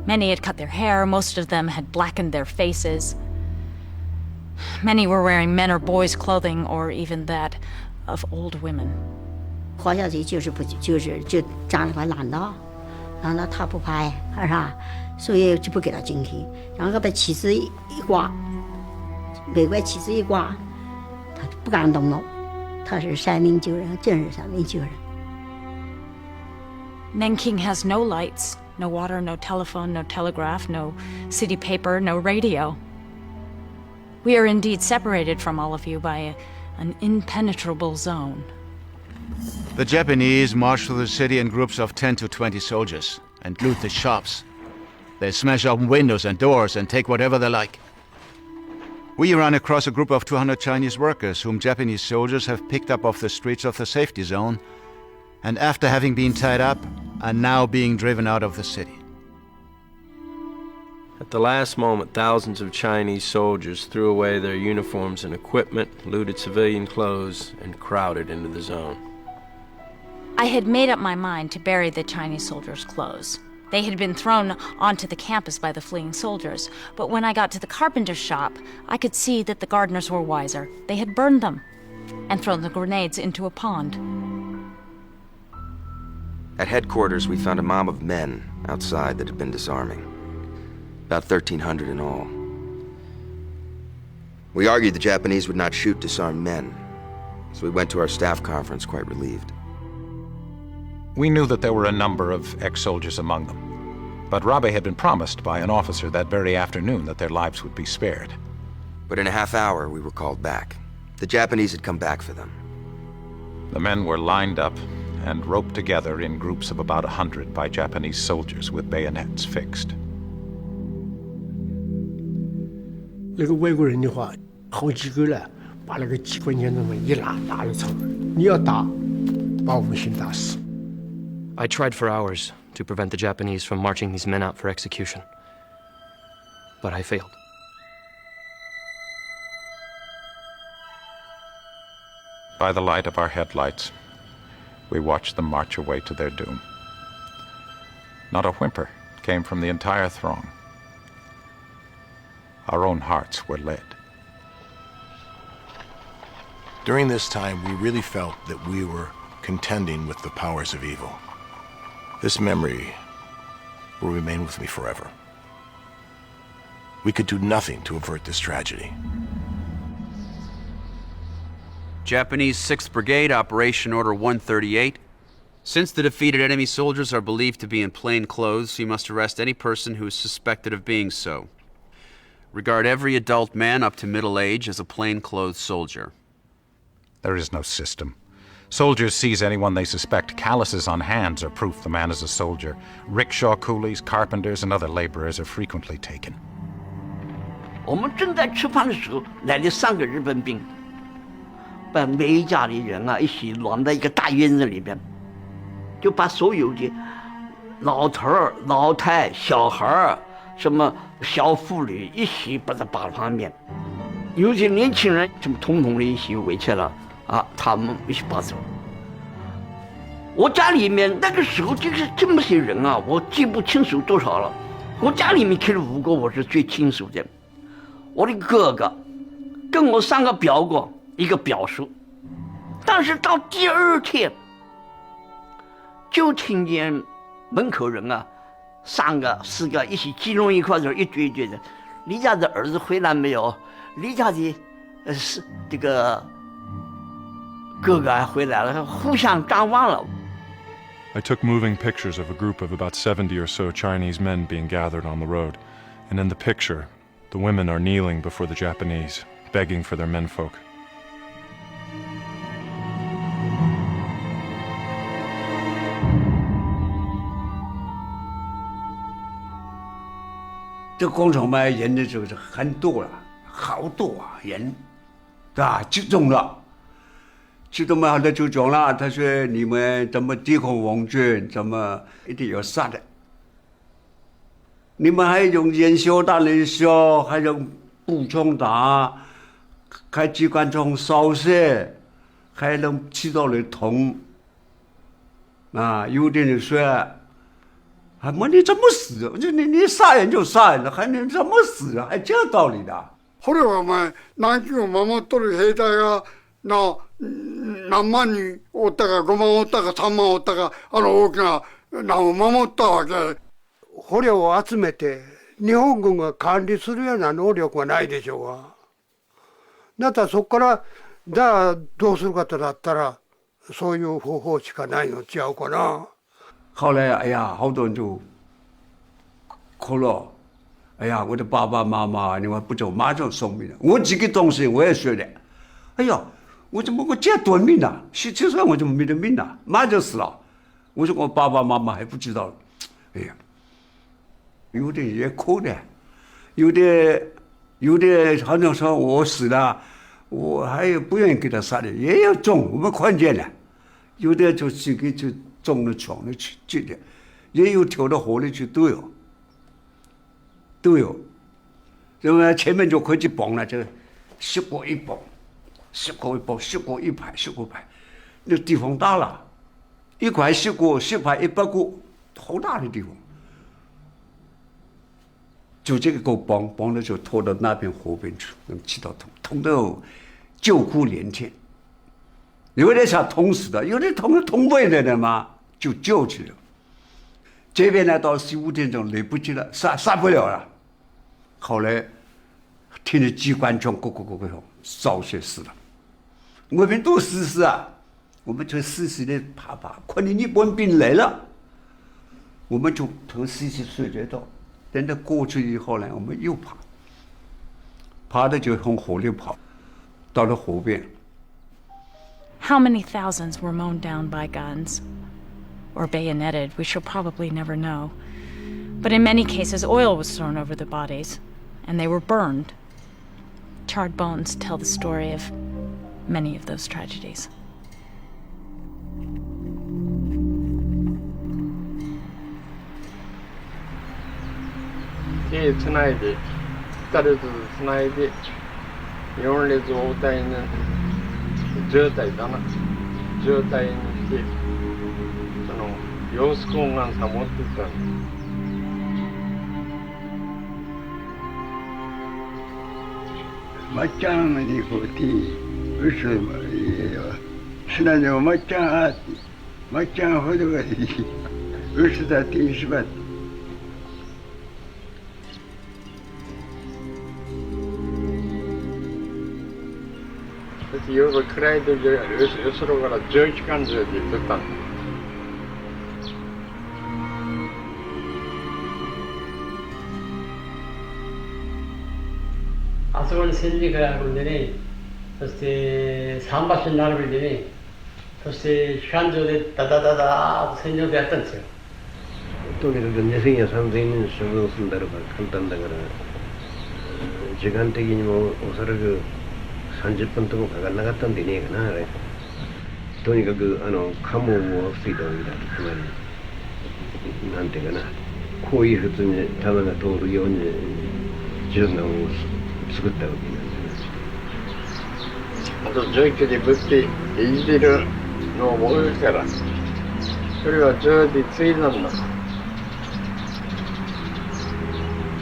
Many had cut their hair, most of them had blackened their faces. Many were wearing men or boys' clothing, or even that of old women. 活下去就长了块烂刀他不怕呀，是吧？所以就不给他进去，然后把旗子一挂，美国旗子一挂。他不敢动了，他是3命救人，真是3命救人。Nanking has no lights, no water, no telephone, no telegraph, no city paper, no radio. We are indeed separated from all of you by an impenetrable zone. The Japanese march through the city in groups of 10 to 20 soldiers and loot the shops. They smash open windows and doors and take whatever they like. We run across a group of 200 Chinese workers whom Japanese soldiers have picked up off the streets of the safety zone, and after having been tied up, are now being driven out of the city. At the last moment, thousands of Chinese soldiers threw away their uniforms and equipment, looted civilian clothes, and crowded into the zone. I had made up my mind to bury the Chinese soldiers' clothes. They had been thrown onto the campus by the fleeing soldiers, but when I got to the carpenter's shop, I could see that the gardeners were wiser. They had burned them and thrown the grenades into a pond. At headquarters, we found a mob of men outside that had been disarming. About 1,300 in all. We argued the Japanese would not shoot disarmed men, so we went to our staff conference quite relieved. We knew that there were a number of ex-soldiers among them, but Rabe had been promised by an officer that very afternoon that their lives would be spared. But in a half hour, we were called back. The Japanese had come back for them. The men were lined up and roped together in groups of about 100 by Japanese soldiers with bayonets fixed. 那个外国人的话，好几个了，把那个机关枪那么一拉了操！你要打，把我们先打死。 I tried for hours to prevent the Japanese from marching these men out for execution, but I failed. By the light of our headlights, we watched them march away to their doom. Not a whimper came from the entire throng. our own hearts were led. During this time, we really felt that we were contending with the powers of evil. This memory will remain with me forever. We could do nothing to avert this tragedy. Japanese 6th Brigade, Operation Order 138. Since the defeated enemy soldiers are believed to be in plain clothes, you must arrest any person who is suspected of being so. Regard every adult man up to middle age as a plainclothes soldier. There is no system. Soldiers seize anyone they suspect. Calluses on hands are proof the man is a soldier. Rickshaw coolies, carpenters, and other laborers are frequently taken. 我们正在吃饭的时候，来了3个日本兵，把每一家的人啊一起乱在一个大院子里边，就把所有的老头儿、老太、小孩儿、什么小妇女一起把它绑旁边，有些年轻人这么统统的一起围起来啊，他们一起绑走。我家里面那个时候就是这么些人啊，我记不清楚多少了。我家里面去了5个，我是最清楚的。我的哥哥，跟我3个表哥，一个表叔。但是到第2天，就听见门口人啊，3个4个一起集中一块儿，一堆一堆的。你家的儿子回来没有？你家的是这个哥哥回来了，互相张望了。I took moving pictures of a group of about 70 or so Chinese men being gathered on the road, and in the picture, the women are kneeling before the Japanese, begging for their menfolk. 这工厂嘛，人的就是很多了，好多啊人，对吧？集中了。集中嘛，他就讲了，他说你们怎么抵抗王军，怎么一定要杀的。你们还用燃烧弹来烧，还用步枪打，开机关枪扫射，还能起到了捅。啊，有的人说，还问你怎么死？我说你杀人就杀人了，还能怎么死啊？还这样道理的？これはお前南京を守っとる兵隊が何万人おったか5万おったか3万おったか大きな何を守ったわけ。捕虜を集めて日本軍が管理するような能力はないでしょうが。だったらそこからじゃあどうするかとなったらそういう方法しかないのちゃうかな。后来哎呀，好多人就哭了。哎呀，我的爸爸妈妈，你们不走，马上送命了。我几个同事我也说的，哎呀，我怎么我这样短命啊？17岁我怎么没得命啊？马上死了。我说我爸爸妈妈还不知道。哎呀，有的也哭的，有的好像说我死了，我还不愿意给他杀的，也有中，我们看见了。有的就自己就中了枪了去的，也有跳到河里去都有。都有，因为前面就可以绑了，这10个一绑，10个一绑，10个一排，10个排，那地方大了，一块10个，10排100个，好大的地方。就这个给我绑了就拖到那边河边去，能起到捅到救苦连天。有的想捅死的，有的捅不来的嘛，就救去了。这边呢，到4、5点钟来不及了，杀不了了。后来听着机关枪咕扫射死了。我们都死啊，我们就死的爬，看见日本兵来了，我们就头死睡着到，等到过去以后呢，我们又爬的就从河里跑，到了河边。How many thousands were mown down by guns? Or bayoneted, we shall probably never know. But in many cases, oil was thrown over the bodies, and they were burned. Charred bones tell the story of many of those tragedies. tonight, 따르도 tonight, 영원히 오다 있는 저다 있잖아. 저다 있는 게 저는 요스공간 사모트다. 맞짱이 고티 의수 신나죠 맞짱 허도가지 의수다 뒤시밭 그래서 여기 크라이들 여수로 가라 저 시간 저기 됐다. あそこに戦時があるんでね、そして桟橋に並べてね、そして機関銃でダダダダーと戦場でやったんですよ。とにかく2000や3000人将軍を済んだらば簡単だから、時間的にもおそらく30分ともかからなかったんでねえかな、あれ。とにかくカモを防いだわけだ。つまりなんていうかな、こういう普通に弾が通るように銃弾を作ったわけなんだ。あと蒸気でぶっていじるのを覚えるから、それは銃でついだんだ。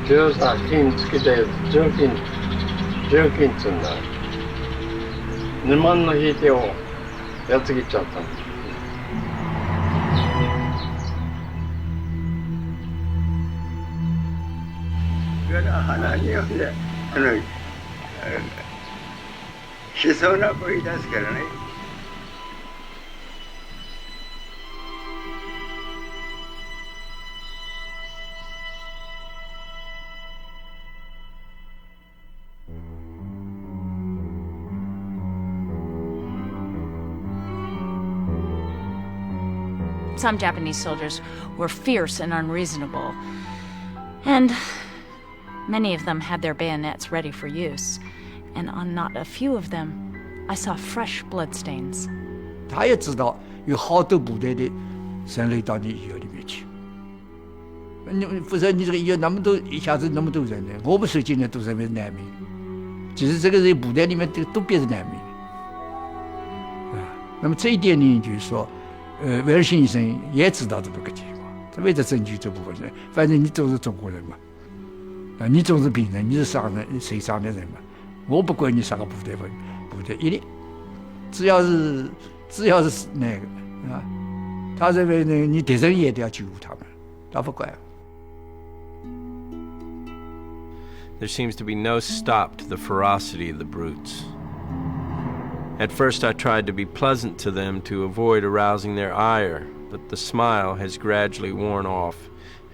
銃さ金つけたやつ銃金っつうんだ。2万の引いてをやっつけちゃったんだ。鼻によってしそうな声出すからね。Some Japanese soldiers were fierce and unreasonable, and many of them had their bayonets ready for use, and on not a few of them, I saw fresh bloodstains. 他也知道有好多部队的生累到你医院里面去，否则你这个医院那么多一下子那么多人呢？我们受惊的都是难民，其实这个人部队里面都变成难民啊。那么这一点呢，就是说，威尔逊医生也知道这么个情况，他为了争取这部分人，反正你都是中国人嘛。啊，你总是病人，你是受伤的人嘛？我不管你啥个部队，一律，只要是那个啊，他认为呢，你敌人也得要救他们，他不管。There seems to be no stop to the ferocity of the brutes. At first I tried to be pleasant to them to avoid arousing their ire, but the smile has gradually worn off,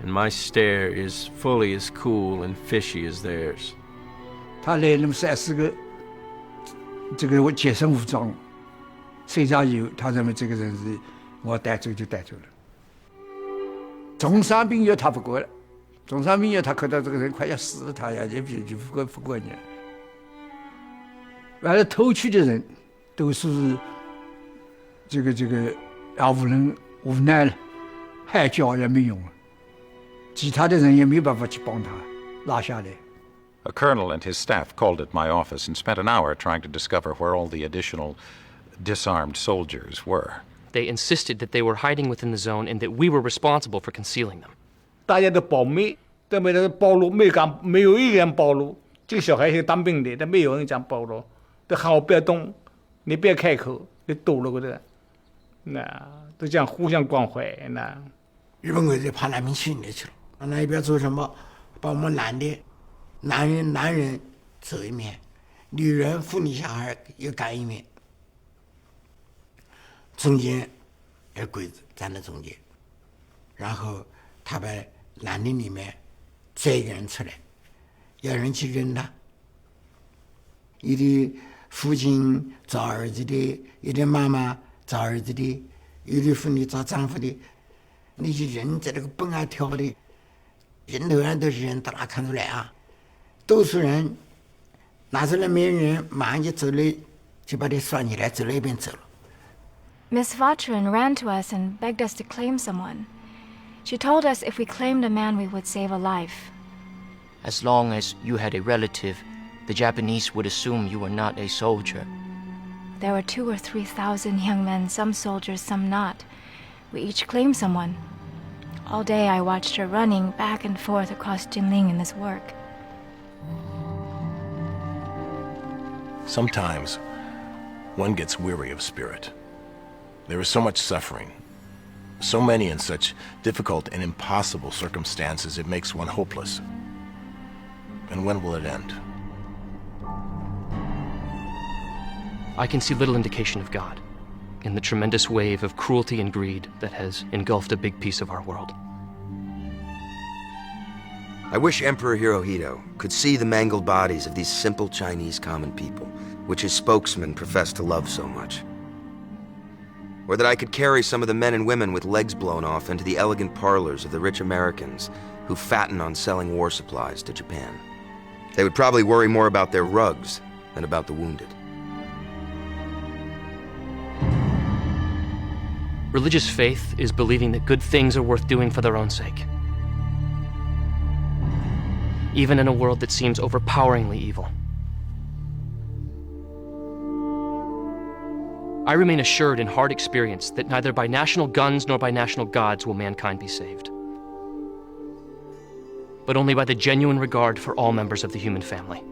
and my stare is fully as cool and fishy as theirs. 他来那么3-4个，这个我全身武装，身上有，他认为这个人是我带走就带走了。重伤病院他不管了，重伤病院他看到这个人快要死了，他也就不管你了。完了偷去的人，都是这个无奈了，喊叫也没用了。其他的人也没有办法去帮他拉下来。A colonel and his staff called at my office and spent an hour trying to discover where all the additional disarmed soldiers were. They insisted that they were hiding within the zone and that we were responsible for concealing them. 大家都保密，都没人暴露，没有一个人暴露。这个小孩是当兵的，但没有人讲暴露，都喊我不要动，你不要开口，你躲了个的，那都这样互相关怀那。日本鬼子怕难民去那去了，那一边做什么？把我们男人走一面，女人、妇女、小孩又赶一面，中间有鬼子站在中间，然后他把男的里面摘一个人出来，要人去认他。有的父亲找儿子的，有的妈妈找儿子的，有的妇女找丈夫的，那些人在那个蹦啊跳的，人头上都是人，大家看出来啊。多数人拿出来没人，马上就走了，就把他拴起来，走了一边走了。Miss Vatrin ran to us and begged us to claim someone. She told us if we claimed a man, we would save a life. As long as you had a relative, the Japanese would assume you were not a soldier. There were 2,000 or 3,000 young men, some soldiers, some not. We each claimed someone. All day I watched her running back and forth across Jinling in this work. Sometimes one gets weary of spirit. There is so much suffering, so many in such difficult and impossible circumstances, it makes one hopeless. And when will it end? I can see little indication of God in the tremendous wave of cruelty and greed that has engulfed a big piece of our world. I wish Emperor Hirohito could see the mangled bodies of these simple Chinese common people, which his spokesman professed to love so much. Or that I could carry some of the men and women with legs blown off into the elegant parlors of the rich Americans who fatten on selling war supplies to Japan. They would probably worry more about their rugs than about the wounded. Religious faith is believing that good things are worth doing for their own sake, even in a world that seems overpoweringly evil. I remain assured in hard experience that neither by national guns nor by national gods will mankind be saved, but only by the genuine regard for all members of the human family.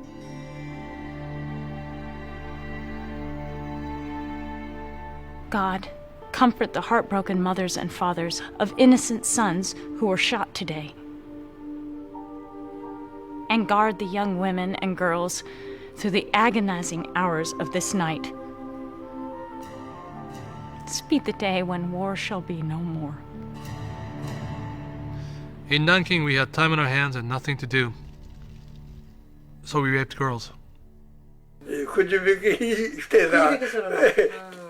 God, comfort the heartbroken mothers and fathers of innocent sons who were shot today, and guard the young women and girls through the agonizing hours of this night. Speed the day when war shall be no more. In Nanking, we had time on our hands and nothing to do, so we raped girls.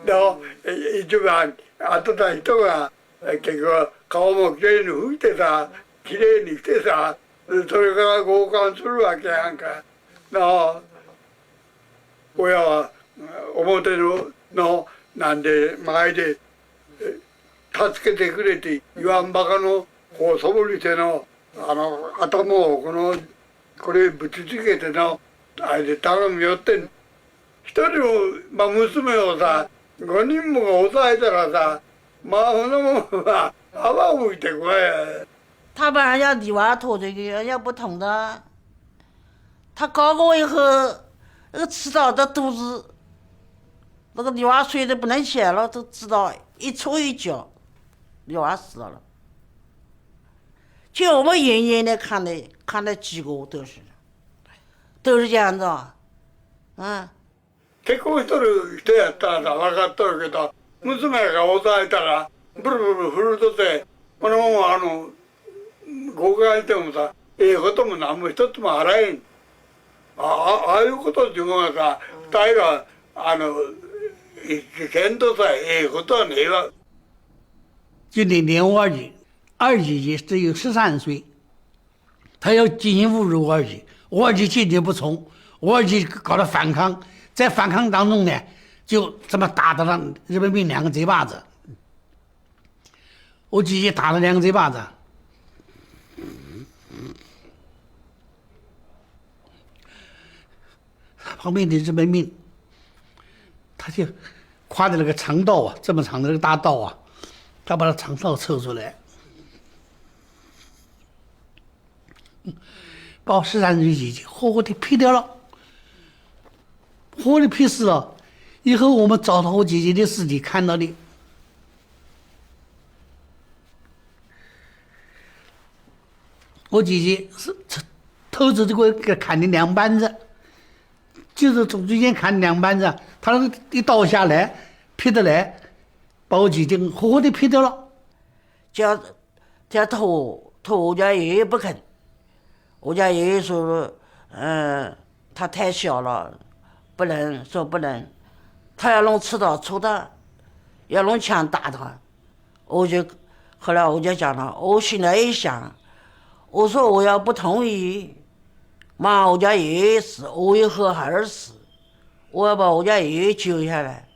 너 이쪽은 아따다 이쪽은 그 가오목전이 후이때다 기레니 때다 저래가 고간 술밖에 안 가. 너 뭐야 오모테로 너 난데 마이데 타스케테 그랬지 유한바가노 고소불리테노 아타모 그노 그래 붙이게테노 아이데 다음 몇ten 一人を娘をさ5人もが抑えたらさそのもんは泡吹いてこい。他把人家女娃拖这个，人家不同的。他搞过以后，那个吃到的肚子，那个女娃睡得不能写了，都知道一戳一脚，女娃死了。就我们远远的看的几个都是这样子啊，結婚しとる人やったらさ分かっとるけど娘が抑えたらブルブル振るとってこのまま誤解してもさことも何も一つもあらへん。ああいうことっていうのはさ二人が危険とさことはねえわ。今年连我儿子只有13岁，他要进行侮辱我儿子，我儿子坚决不从，我儿子搞了反抗。在反抗当中呢，就这么打到了日本兵2个嘴巴子，我姐姐打了2个嘴巴子，旁边的日本兵，他就挎着那个长刀啊，这么长的那个大刀啊，他把那长刀抽出来，把我13岁姐姐活活的劈掉了。活的劈死了，以后我们找到我姐姐的尸体，看到的，我姐姐是头子这个给砍的2板子，就是从中间砍2板子，他那个一刀下来，劈得来，把我姐姐活活的劈掉了。叫拖我家爷爷不肯，我家爷爷说，他太小了。不能，他要弄刺刀戳他，要弄枪打他。后来我就讲了，我现在一想，我说我要不同意，我家爷爷死，我以后还是死，我要把我家爷爷救下来。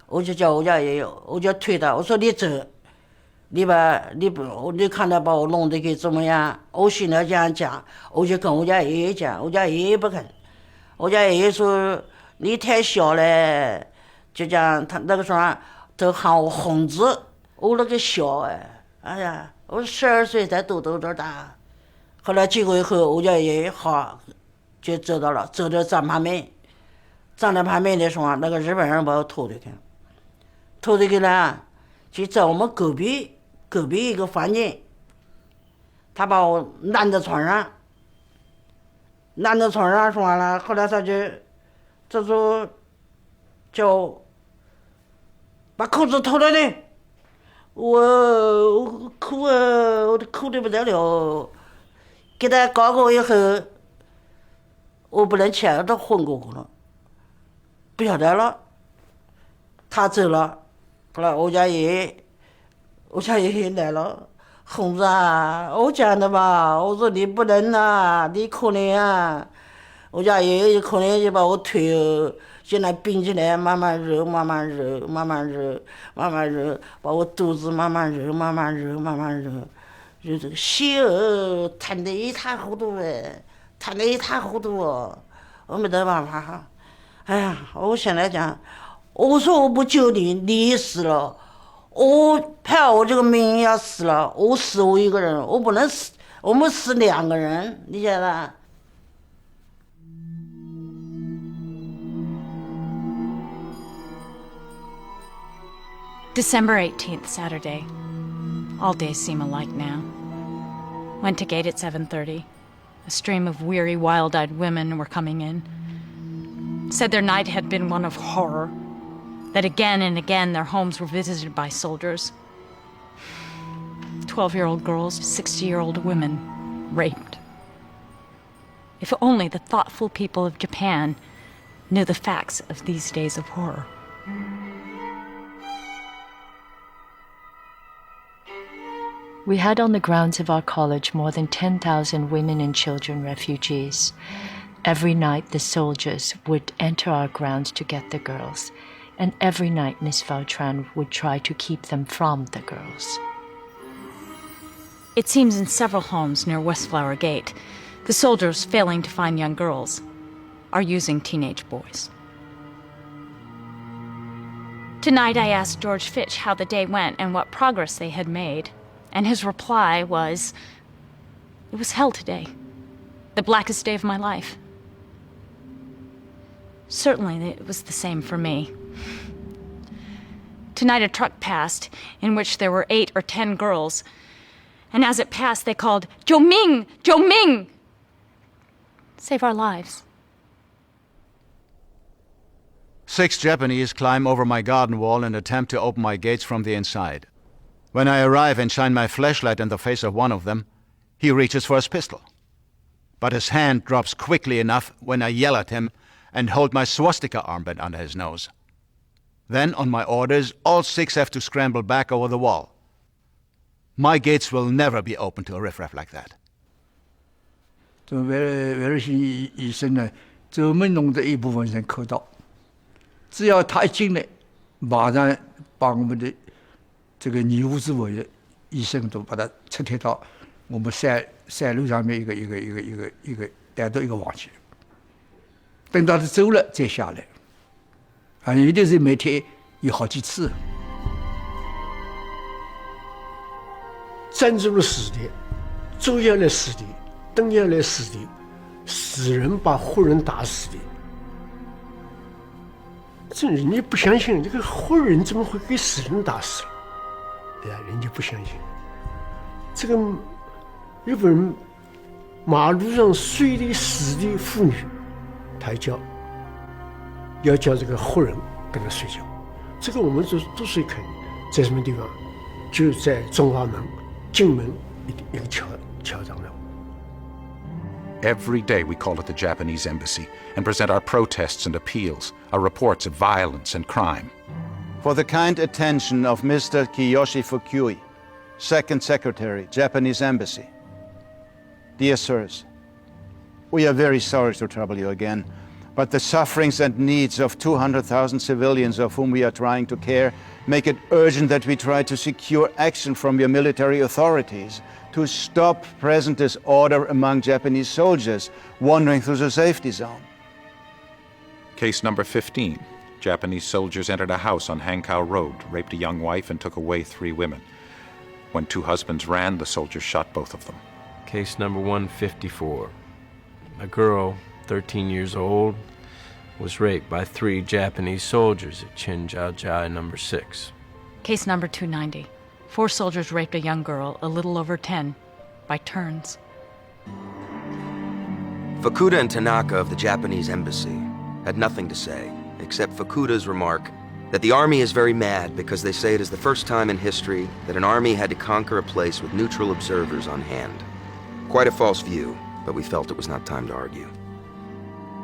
我就叫我家爷爷，我就推他，我说你走，你看他把我弄得给怎么样？我现在这样讲，我就跟我家爷爷讲，我家爷爷不肯，我家爷爷说。你太小了，就讲他那个时候都喊我红子，我那个小哎呀，我12岁才多大。后来结果以后，我家爷爷好就走到了，走到站旁边，站在旁边的说，那个日本人把我拖出去，拖出去呢，就在我们隔壁一个房间，他把我拦在床上，说完了，后来他就说叫把裤子脱了的，我哭啊，我都哭得不得了，给他搞过以后，我不能起来，都昏过去了，不晓得了，他走了，后来我家爷爷来了，红子啊，我讲的吧，我说你不能啊，你可怜啊，我家爷爷就可怜就把我推现在冰起来，慢慢揉，把我肚子慢慢揉，揉这个血淌得一塌糊涂哦，我没得办法。哎呀，我现在讲，我说我不救你，你死了，我怕我这个命要死了，我死我一个人，我不能死，我们死2个人，你晓得？ December 18th, Saturday. All days seem alike now. Went to gate at 7:30. A stream of weary, wild-eyed women were coming in. Said their night had been one of horror, that again and again their homes were visited by soldiers. 12-year-old girls, 60-year-old women, raped. If only the thoughtful people of Japan knew the facts of these days of horror. We had on the grounds of our college more than 10,000 women and children refugees. Every night the soldiers would enter our grounds to get the girls, and every night Miss Vautran would try to keep them from the girls. It seems in several homes near Westflower Gate, the soldiers, failing to find young girls, are using teenage boys. Tonight I asked George Fitch how the day went and what progress they had made. And his reply was, "It was hell today, the blackest day of my life." Certainly it was the same for me. Tonight a truck passed in which there were 8 or 10 girls, and as it passed they called, "Zhou Ming! Zhou Ming!" Save our lives. 6 Japanese climb over my garden wall and attempt to open my gates from the inside. When I arrive and shine my flashlight in the face of one of them, he reaches for his pistol. But his hand drops quickly enough when I yell at him and hold my swastika armband under his nose. Then, on my orders, all 6 have to scramble back over the wall. My gates will never be open to a riffraff like that. 这威尔逊医生呢，专门弄的一部分人口到，只要他一进来，马上把我们的 这个义务之委的医生都把他撤退到我们山路上面一个带到一个网去，等到他走了再下来，啊，有的是每天有好几次。站住了死的，走下来死的，蹲下来死的，死人把活人打死的，这人家不相信，这个活人怎么会给死人打死了？ 对呀，人家不相信。这个日本人马路上睡的死的妇女，他要叫这个活人跟他睡觉。这个我们都是看，在什么地方？就在中华门进门一个桥上。 Every day we call at the Japanese embassy and present our protests and appeals, our reports of violence and crime. For the kind attention of Mr. Kiyoshi Fukui, Second Secretary, Japanese Embassy. Dear sirs, we are very sorry to trouble you again, but the sufferings and needs of 200,000 civilians of whom we are trying to care make it urgent that we try to secure action from your military authorities to stop present disorder among Japanese soldiers wandering through the safety zone. Case number 15. Japanese soldiers entered a house on Hankow Road, raped a young wife, and took away 3 women. When 2 husbands ran, the soldiers shot both of them. Case number 154. A girl, 13 years old, was raped by 3 Japanese soldiers at Chinjiajiai number 6. Case number 290. 4 soldiers raped a young girl, a little over 10, by turns. Fukuda and Tanaka of the Japanese embassy had nothing to say, except Fukuda's remark that the army is very mad because they say it is the first time in history that an army had to conquer a place with neutral observers on hand. Quite a false view, but we felt it was not time to argue.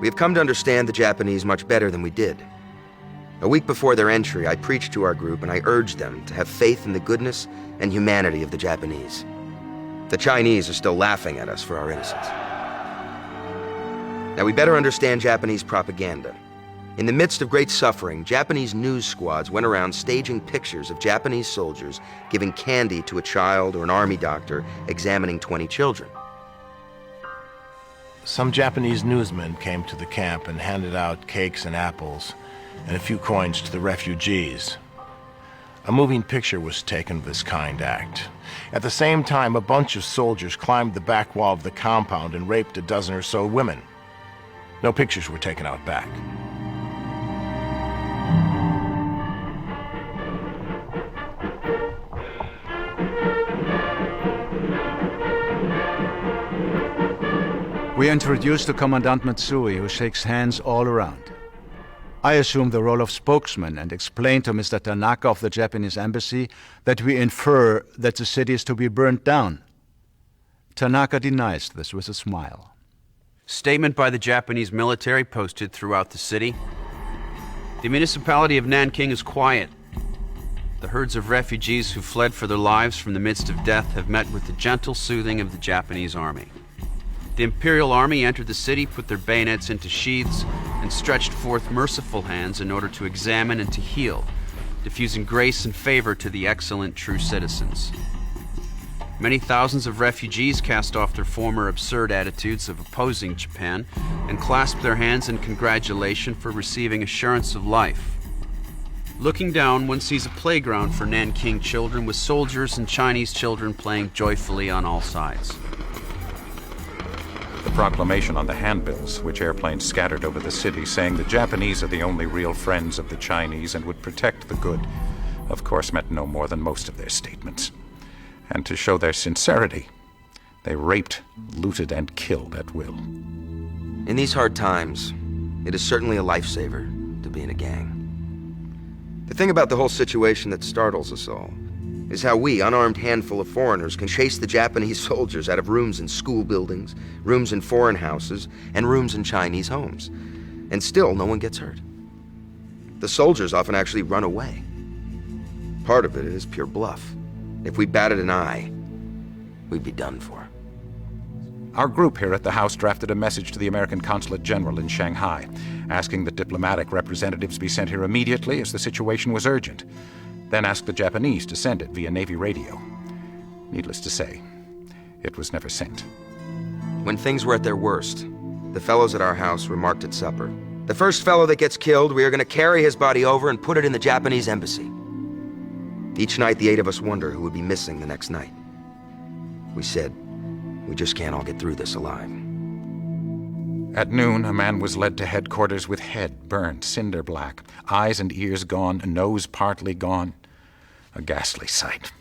We have come to understand the Japanese much better than we did. A week before their entry, I preached to our group and I urged them to have faith in the goodness and humanity of the Japanese. The Chinese are still laughing at us for our innocence. Now we better understand Japanese propaganda. In the midst of great suffering, Japanese news squads went around staging pictures of Japanese soldiers giving candy to a child or an army doctor examining 20 children. Some Japanese newsmen came to the camp and handed out cakes and apples and a few coins to the refugees. A moving picture was taken of this kind act. At the same time, a bunch of soldiers climbed the back wall of the compound and raped a dozen or so women. No pictures were taken out back. We introduced to Commandant Matsui, who shakes hands all around. I assume the role of spokesman and explain to Mr. Tanaka of the Japanese embassy that we infer that the city is to be burnt down. Tanaka denies this with a smile. Statement by the Japanese military posted throughout the city. The municipality of Nanking is quiet. The herds of refugees who fled for their lives from the midst of death have met with the gentle soothing of the Japanese army. The Imperial Army entered the city, put their bayonets into sheaths, and stretched forth merciful hands in order to examine and to heal, diffusing grace and favor to the excellent true citizens. Many thousands of refugees cast off their former absurd attitudes of opposing Japan and clasped their hands in congratulation for receiving assurance of life. Looking down, one sees a playground for Nanking children with soldiers and Chinese children playing joyfully on all sides. The proclamation on the handbills, which airplanes scattered over the city, saying the Japanese are the only real friends of the Chinese and would protect the good, of course meant no more than most of their statements. And to show their sincerity, they raped, looted, and killed at will. In these hard times, it is certainly a lifesaver to be in a gang. The thing about the whole situation that startles us all is how we, unarmed handful of foreigners, can chase the Japanese soldiers out of rooms in school buildings, rooms in foreign houses, and rooms in Chinese homes. And still, no one gets hurt. The soldiers often actually run away. Part of it is pure bluff. If we batted an eye, we'd be done for. Our group here at the House drafted a message to the American Consulate General in Shanghai, asking that diplomatic representatives be sent here immediately as the situation was urgent. Then asked the Japanese to send it via Navy radio. Needless to say, it was never sent. When things were at their worst, the fellows at our house remarked at supper, "The first fellow that gets killed, we are going to carry his body over and put it in the Japanese embassy." Each night, the 8 of us wonder who would be missing the next night. We said, we just can't all get through this alive. At noon, a man was led to headquarters with head burned cinder black, eyes and ears gone, nose partly gone. A ghastly sight.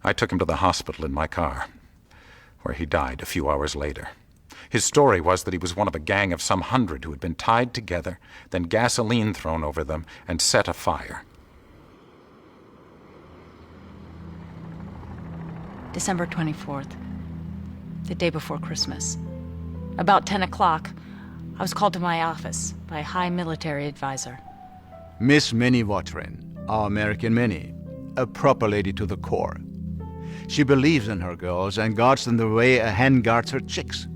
I took him to the hospital in my car, where he died a few hours later. His story was that he was one of a gang of some 100 who had been tied together, then gasoline thrown over them, and set afire. December 24th, the day before Christmas. About 10 o'clock, I was called to my office by a high military advisor. Miss Minnie Watrin, our American Minnie, a proper lady to the core. She believes in her girls and guards them the way a hen guards her chicks.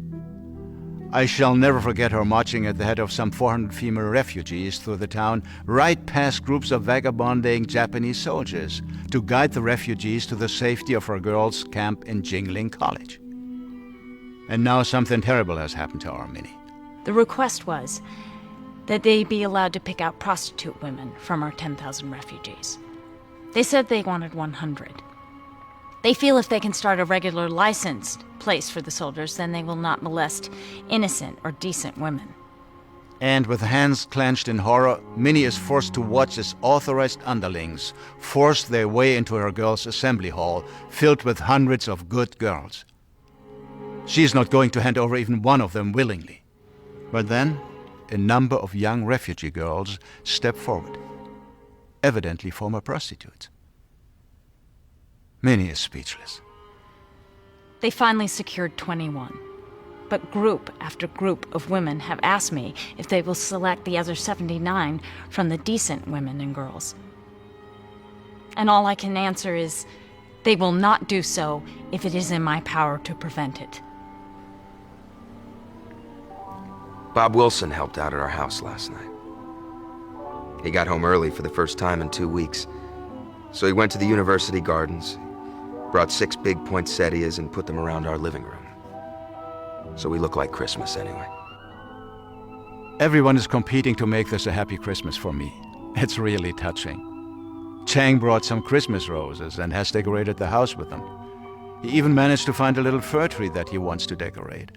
I shall never forget her marching at the head of some 400 female refugees through the town, right past groups of vagabonding Japanese soldiers, to guide the refugees to the safety of her girls' camp in Jingling College. And now something terrible has happened to our Minnie. The request was that they be allowed to pick out prostitute women from our 10,000 refugees. They said they wanted 100. They feel if they can start a regular licensed place for the soldiers, then they will not molest innocent or decent women. And with hands clenched in horror, Minnie is forced to watch as authorized underlings force their way into her girls' assembly hall, filled with hundreds of good girls. She is not going to hand over even one of them willingly. But then, a number of young refugee girls step forward, evidently former prostitutes. Minnie is speechless. They finally secured 21. But group after group of women have asked me if they will select the other 79 from the decent women and girls. And all I can answer is, they will not do so if it is in my power to prevent it. Bob Wilson helped out at our house last night. He got home early for the first time in 2 weeks. So he went to the university gardens, brought 6 big poinsettias and put them around our living room. So we look like Christmas anyway. Everyone is competing to make this a happy Christmas for me. It's really touching. Chang brought some Christmas roses and has decorated the house with them. He even managed to find a little fir tree that he wants to decorate.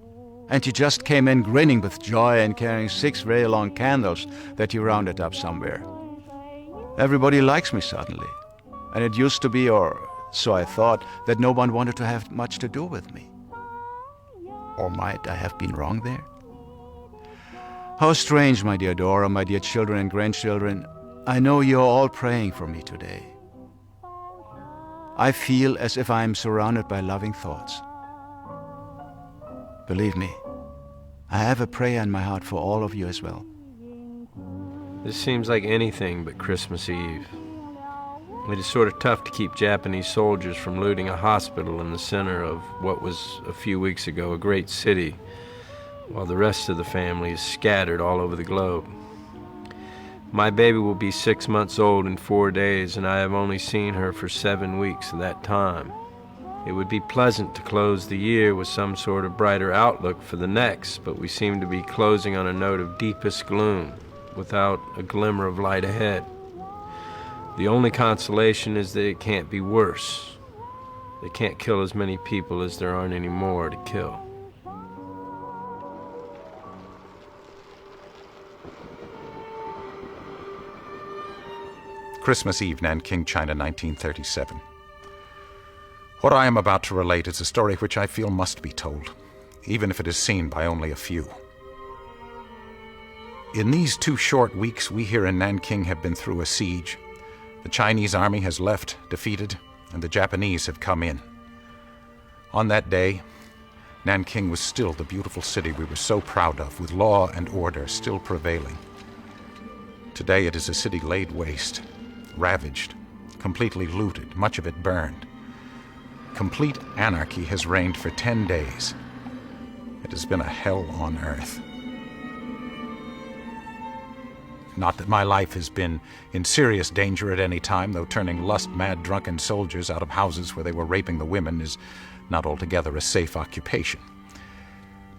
And he just came in grinning with joy and carrying 6 very long candles that he rounded up somewhere. Everybody likes me suddenly. And it used to be, or so I thought, that no one wanted to have much to do with me. Or might I have been wrong there? How strange, my dear Dora, my dear children and grandchildren. I know you're all praying for me today. I feel as if I am surrounded by loving thoughts. Believe me, I have a prayer in my heart for all of you as well. This seems like anything but Christmas Eve. It is sort of tough to keep Japanese soldiers from looting a hospital in the center of what was, a few weeks ago, a great city, while the rest of the family is scattered all over the globe. My baby will be 6 months old in 4 days, and I have only seen her for 7 weeks of that time. It would be pleasant to close the year with some sort of brighter outlook for the next, but we seem to be closing on a note of deepest gloom, without a glimmer of light ahead. The only consolation is that it can't be worse. They can't kill as many people as there aren't any more to kill. Christmas Eve, Nanking, China, 1937. What I am about to relate is a story which I feel must be told, even if it is seen by only a few. In these 2 short weeks, we here in Nanking have been through a siege. The Chinese army has left, defeated, and the Japanese have come in. On that day, Nanking was still the beautiful city we were so proud of, with law and order still prevailing. Today it is a city laid waste, ravaged, completely looted, much of it burned. Complete anarchy has reigned for 10 days. It has been a hell on earth. Not that my life has been in serious danger at any time, though turning lust-mad drunken soldiers out of houses where they were raping the women is not altogether a safe occupation.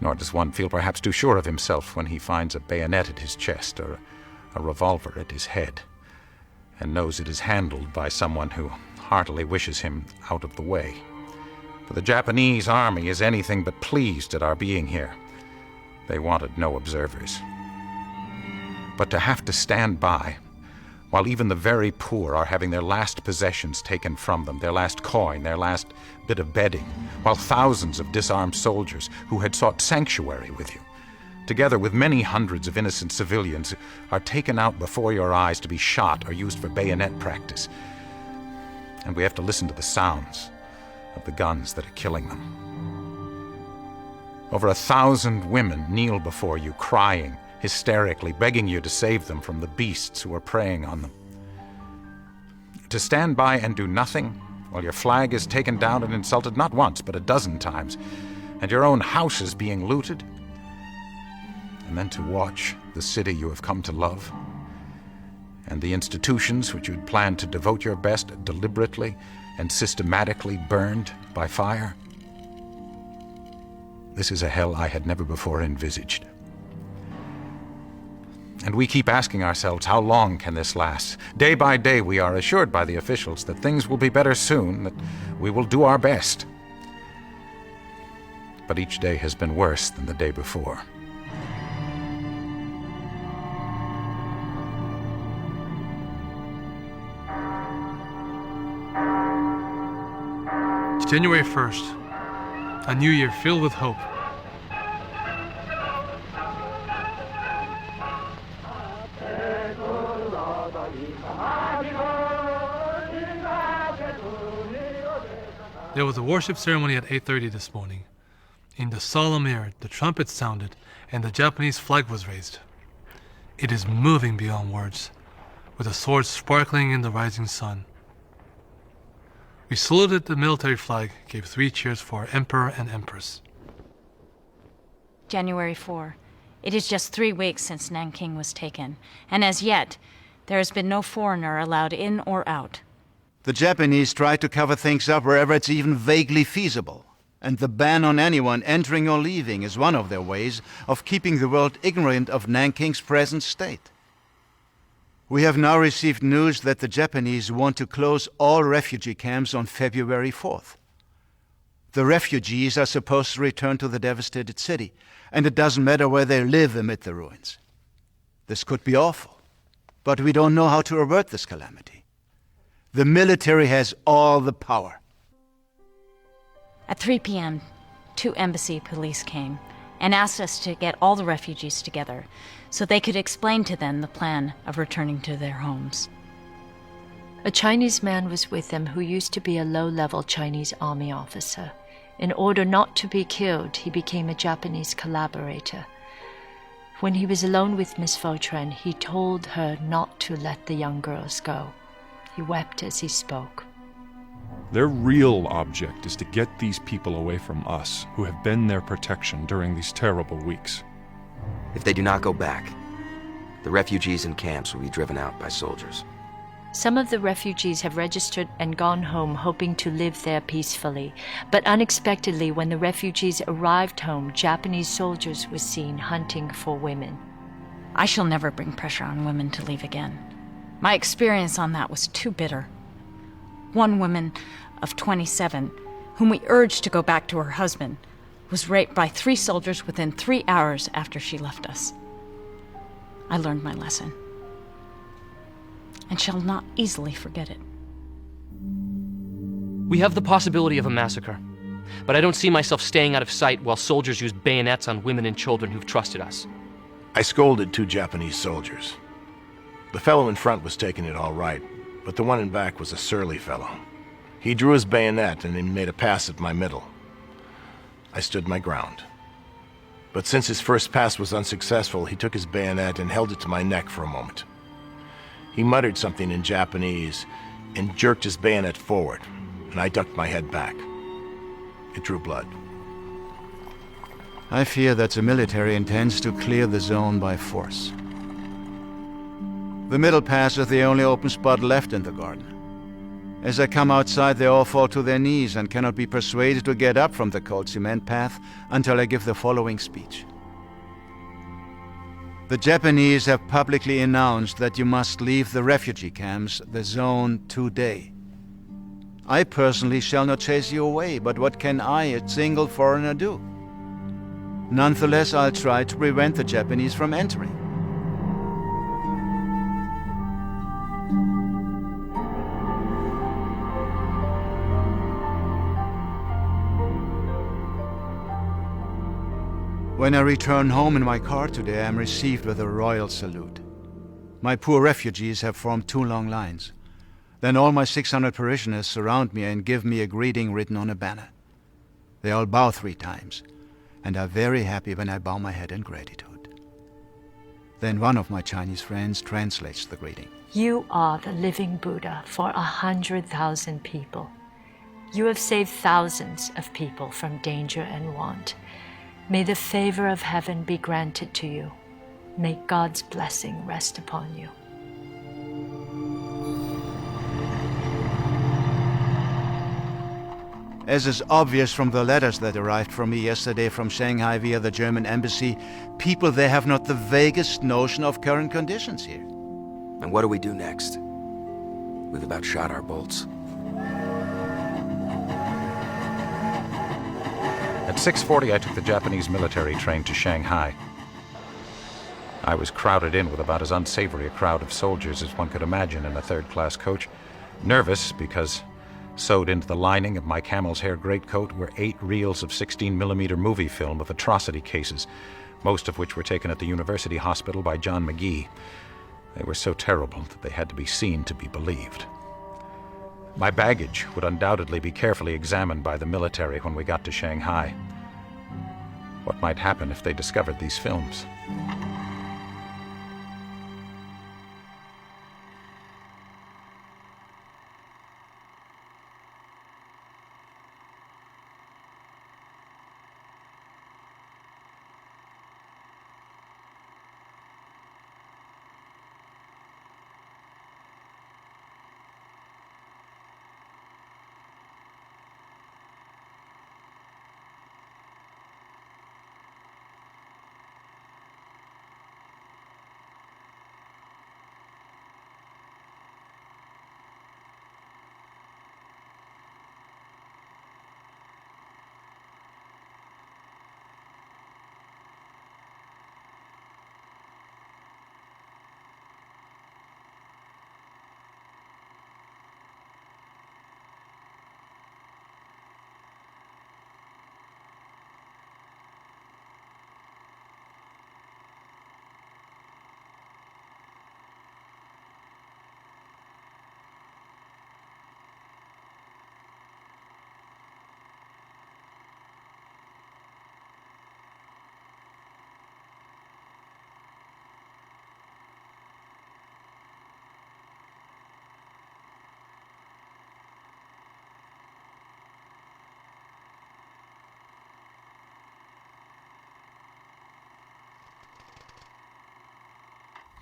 Nor does one feel perhaps too sure of himself when he finds a bayonet at his chest or a revolver at his head, and knows it is handled by someone who heartily wishes him out of the way. For the Japanese army is anything but pleased at our being here. They wanted no observers. But to have to stand by, while even the very poor are having their last possessions taken from them, their last coin, their last bit of bedding, while thousands of disarmed soldiers who had sought sanctuary with you, together with many hundreds of innocent civilians, are taken out before your eyes to be shot or used for bayonet practice. And we have to listen to the sounds of the guns that are killing them. Over 1,000 women kneel before you, crying, hysterically, begging you to save them from the beasts who are preying on them. To stand by and do nothing while your flag is taken down and insulted not once but 12 times, and your own house is being looted, and then to watch the city you have come to love, and the institutions which you'd planned to devote your best deliberately and systematically burned by fire. This is a hell I had never before envisaged. And we keep asking ourselves, how long can this last? Day by day, we are assured by the officials that things will be better soon, that we will do our best. But each day has been worse than the day before. January 1st, a new year filled with hope. There was a worship ceremony at 8:30 this morning. In the solemn air, the trumpets sounded and the Japanese flag was raised. It is moving beyond words, with the swords sparkling in the rising sun. We saluted the military flag, gave 3 cheers for our Emperor and Empress. January 4. It is just 3 weeks since Nanking was taken, and as yet, there has been no foreigner allowed in or out. The Japanese try to cover things up wherever it's even vaguely feasible, and the ban on anyone entering or leaving is one of their ways of keeping the world ignorant of Nanking's present state. We have now received news that the Japanese want to close all refugee camps on February 4th. The refugees are supposed to return to the devastated city, and it doesn't matter where they live amid the ruins. This could be awful, but we don't know how to avert this calamity. The military has all the power. At 3 p.m., 2 embassy police came and asked us to get all the refugees together so they could explain to them the plan of returning to their homes. A Chinese man was with them who used to be a low-level Chinese army officer. In order not to be killed, he became a Japanese collaborator. When he was alone with Miss Vautrin, he told her not to let the young girls go. He wept as he spoke. Their real object is to get these people away from us, who have been their protection during these terrible weeks. If they do not go back, the refugees in camps will be driven out by soldiers. Some of the refugees have registered and gone home hoping to live there peacefully. But unexpectedly, when the refugees arrived home, Japanese soldiers were seen hunting for women. I shall never bring pressure on women to leave again. My experience on that was too bitter. One woman of 27, whom we urged to go back to her husband, was raped by 3 soldiers within 3 hours after she left us. I learned my lesson, and shall not easily forget it. We have the possibility of a massacre, but I don't see myself staying out of sight while soldiers use bayonets on women and children who've trusted us. I scolded 2 Japanese soldiers. The fellow in front was taking it all right, but the one in back was a surly fellow. He drew his bayonet and he made a pass at my middle. I stood my ground. But since his first pass was unsuccessful, he took his bayonet and held it to my neck for a moment. He muttered something in Japanese and jerked his bayonet forward, and I ducked my head back. It drew blood. I fear that the military intends to clear the zone by force. The middle pass is the only open spot left in the garden. As I come outside, they all fall to their knees and cannot be persuaded to get up from the cold cement path until I give the following speech. The Japanese have publicly announced that you must leave the refugee camps, the zone, today. I personally shall not chase you away, but what can I, a single foreigner, do? Nonetheless, I'll try to prevent the Japanese from entering. When I return home in my car today, I am received with a royal salute. My poor refugees have formed 2 long lines. Then all my 600 parishioners surround me and give me a greeting written on a banner. They all bow 3 times, and are very happy when I bow my head in gratitude. Then one of my Chinese friends translates the greeting. You are the living Buddha for 100,000 people. You have saved thousands of people from danger and want. May the favor of heaven be granted to you. May God's blessing rest upon you. As is obvious from the letters that arrived from me yesterday from Shanghai via the German embassy, people there have not the vaguest notion of current conditions here. And what do we do next? We've about shot our bolts. At 6:40, I took the Japanese military train to Shanghai. I was crowded in with about as unsavory a crowd of soldiers as one could imagine in a third-class coach. Nervous because Sewed into the lining of my camel's hair greatcoat were 8 reels of 16mm movie film of atrocity cases, most of which were taken at the University Hospital by John McGee. They were so terrible that they had to be seen to be believed. My baggage would undoubtedly be carefully examined by the military when we got to Shanghai. What might happen if they discovered these films?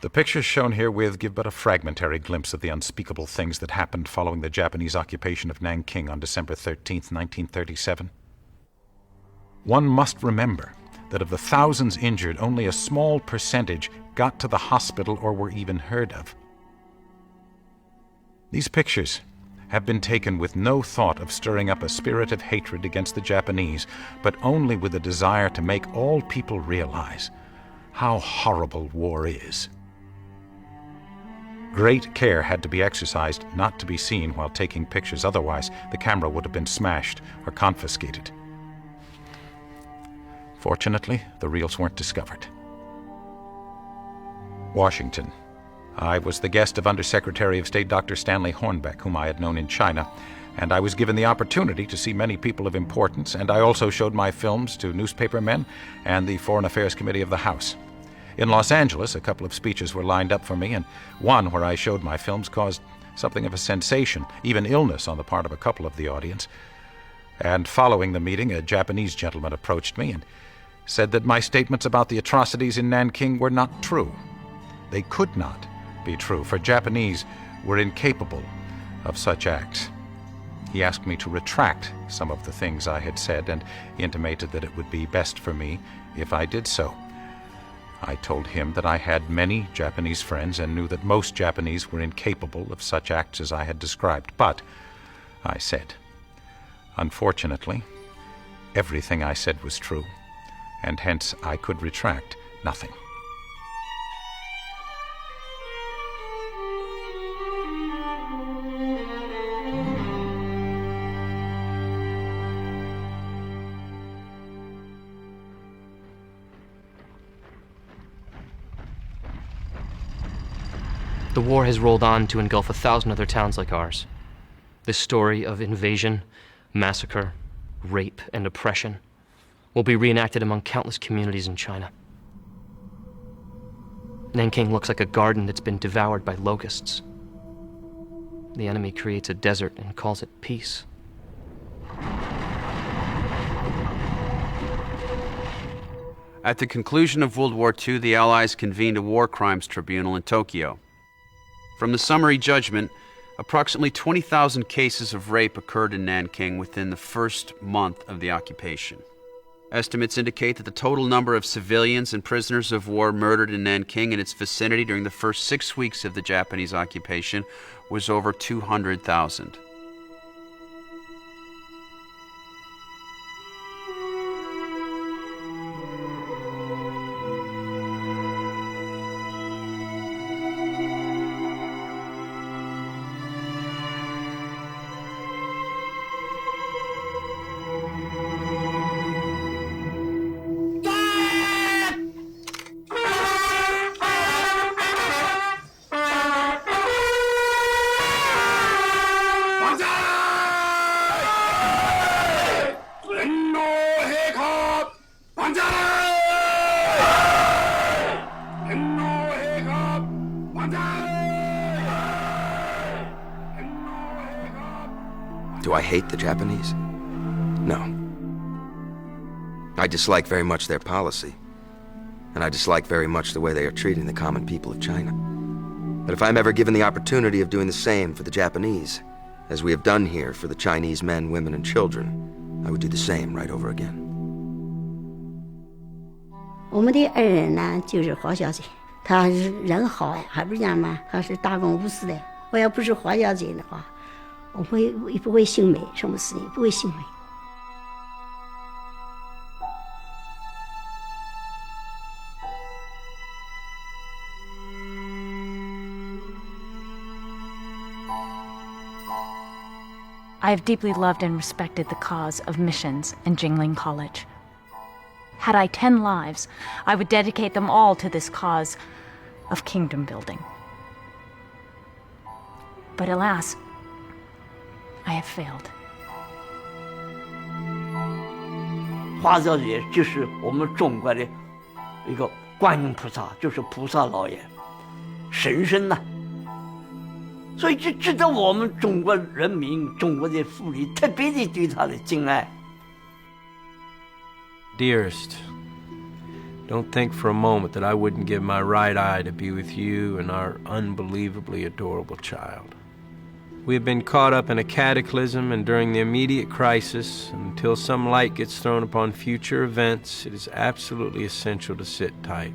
The pictures shown herewith give but a fragmentary glimpse of the unspeakable things that happened following the Japanese occupation of Nanking on December 13th, 1937. One must remember that of the thousands injured, only a small percentage got to the hospital or were even heard of. These pictures have been taken with no thought of stirring up a spirit of hatred against the Japanese, but only with a desire to make all people realize how horrible war is. Great care had to be exercised not to be seen while taking pictures, otherwise the camera would have been smashed or confiscated. Fortunately, the reels weren't discovered. Washington. I was the guest of Undersecretary of State Dr. Stanley Hornbeck, whom I had known in China, and I was given the opportunity to see many people of importance, and I also showed my films to newspapermen and the Foreign Affairs Committee of the House. In Los Angeles, a couple of speeches were lined up for me, and one where I showed my films caused something of a sensation, even illness on the part of a couple of the audience. And following the meeting, a Japanese gentleman approached me and said that my statements about the atrocities in Nanking were not true. They could not be true, for Japanese were incapable of such acts. He asked me to retract some of the things I had said and intimated that it would be best for me if I did so. I told him that I had many Japanese friends and knew that most Japanese were incapable of such acts as I had described. But, I said, unfortunately, everything I said was true, and hence I could retract nothing. The war has rolled on to engulf 1,000 other towns like ours. This story of invasion, massacre, rape, and oppression will be reenacted among countless communities in China. Nanking looks like a garden that's been devoured by locusts. The enemy creates a desert and calls it peace. At the conclusion of World War II, the Allies convened a war crimes tribunal in Tokyo. From the summary judgment, approximately 20,000 cases of rape occurred in Nanking within the first month of the occupation. Estimates indicate that the total number of civilians and prisoners of war murdered in Nanking and its vicinity during the first 6 weeks of the Japanese occupation was over 200,000. Do I hate the Japanese? No. I dislike very much their policy, and I dislike very much the way they are treating the common people of China. But if I'm ever given the opportunity of doing the same for the Japanese, as we have done here for the Chinese men, women, and children, I would do the same right over again. 我们的爱人呢，就是华小姐，她是人好哎，还不是讲嘛，她是大公无私的。我要不是华小姐的话，我不会姓梅，什么事情不会姓梅。I have deeply loved and respected the cause of missions and Jingling College. Had I 10 lives, I would dedicate them all to this cause of kingdom building. But alas, I have failed. 花小姐就是我们中国的一个观音菩萨，就是菩萨老爷，神圣呐。所以这值得我们中国人民、中国的妇女特别的对她的敬爱。Dearest, don't think for a moment that I wouldn't give my right eye to be with you and our unbelievably adorable child. We have been caught up in a cataclysm, and during the immediate crisis, until some light gets thrown upon future events, it is absolutely essential to sit tight.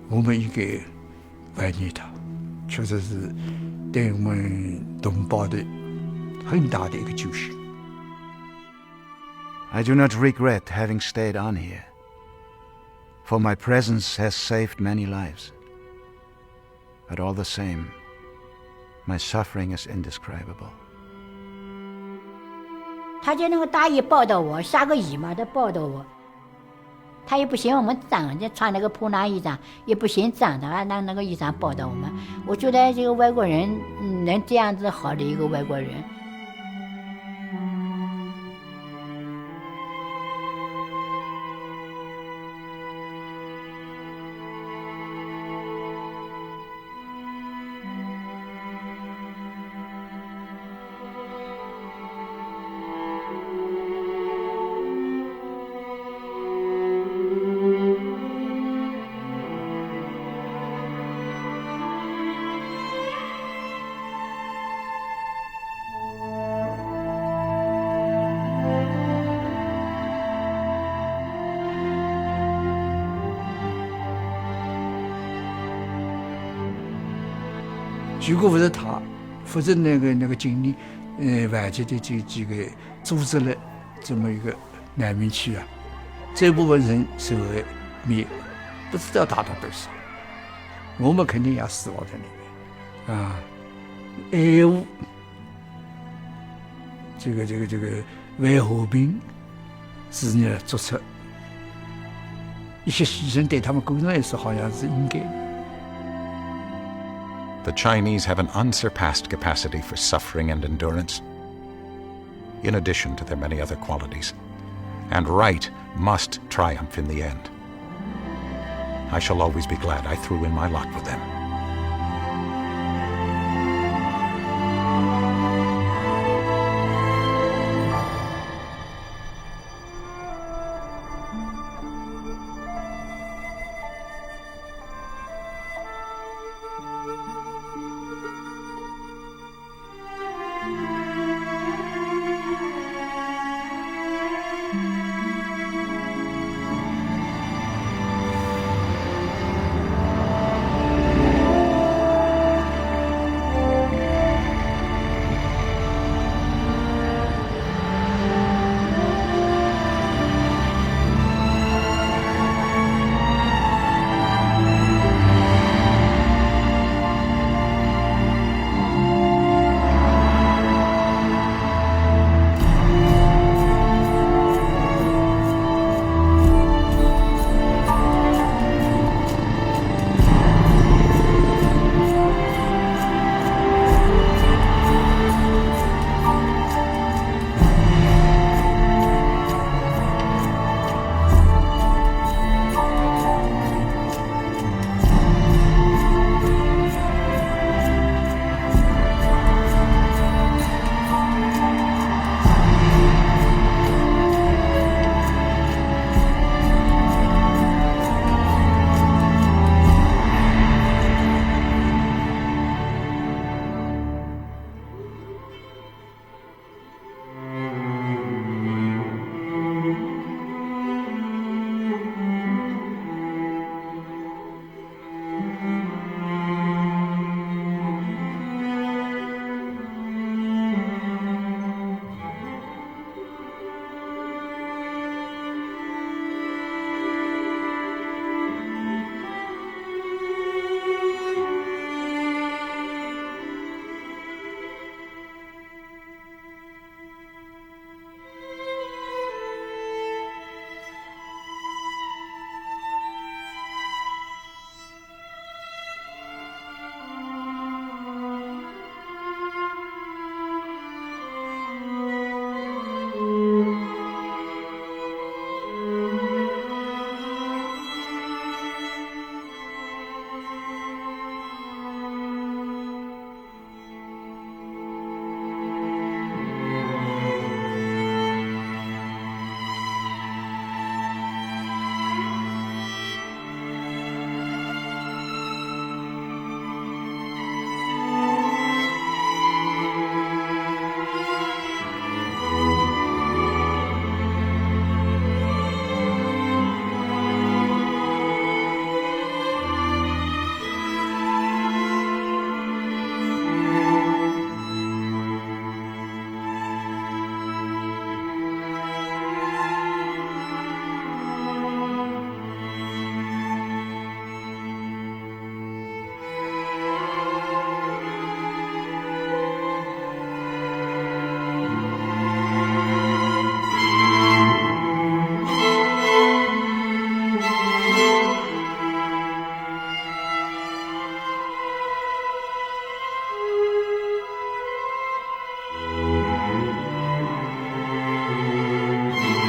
We 我们应该怀念他，确实是对我们同胞的很大的一个救赎。I do not regret having stayed on here, for my presence has saved many lives. But all the same, my suffering is indescribable. 他就那个大衣抱到我，下个雨嘛，他抱到我。他也不嫌我们脏，就穿那个破烂衣裳，也不嫌脏的，还拿那个衣裳抱到我们。我觉得这个外国人能这样子好的一个外国人。如果不是他，否则那个经理，外界的几个组织了这么一个难民区啊，这部分人是会灭，不知道达到多少，我们肯定要死亡在里面啊！爱护这个为和平事业做出一些牺牲，对他们个人来说好像是应该的。The Chinese have an unsurpassed capacity for suffering and endurance, in addition to their many other qualities. And right must triumph in the end. I shall always be glad I threw in my lot with them.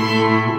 Thank you.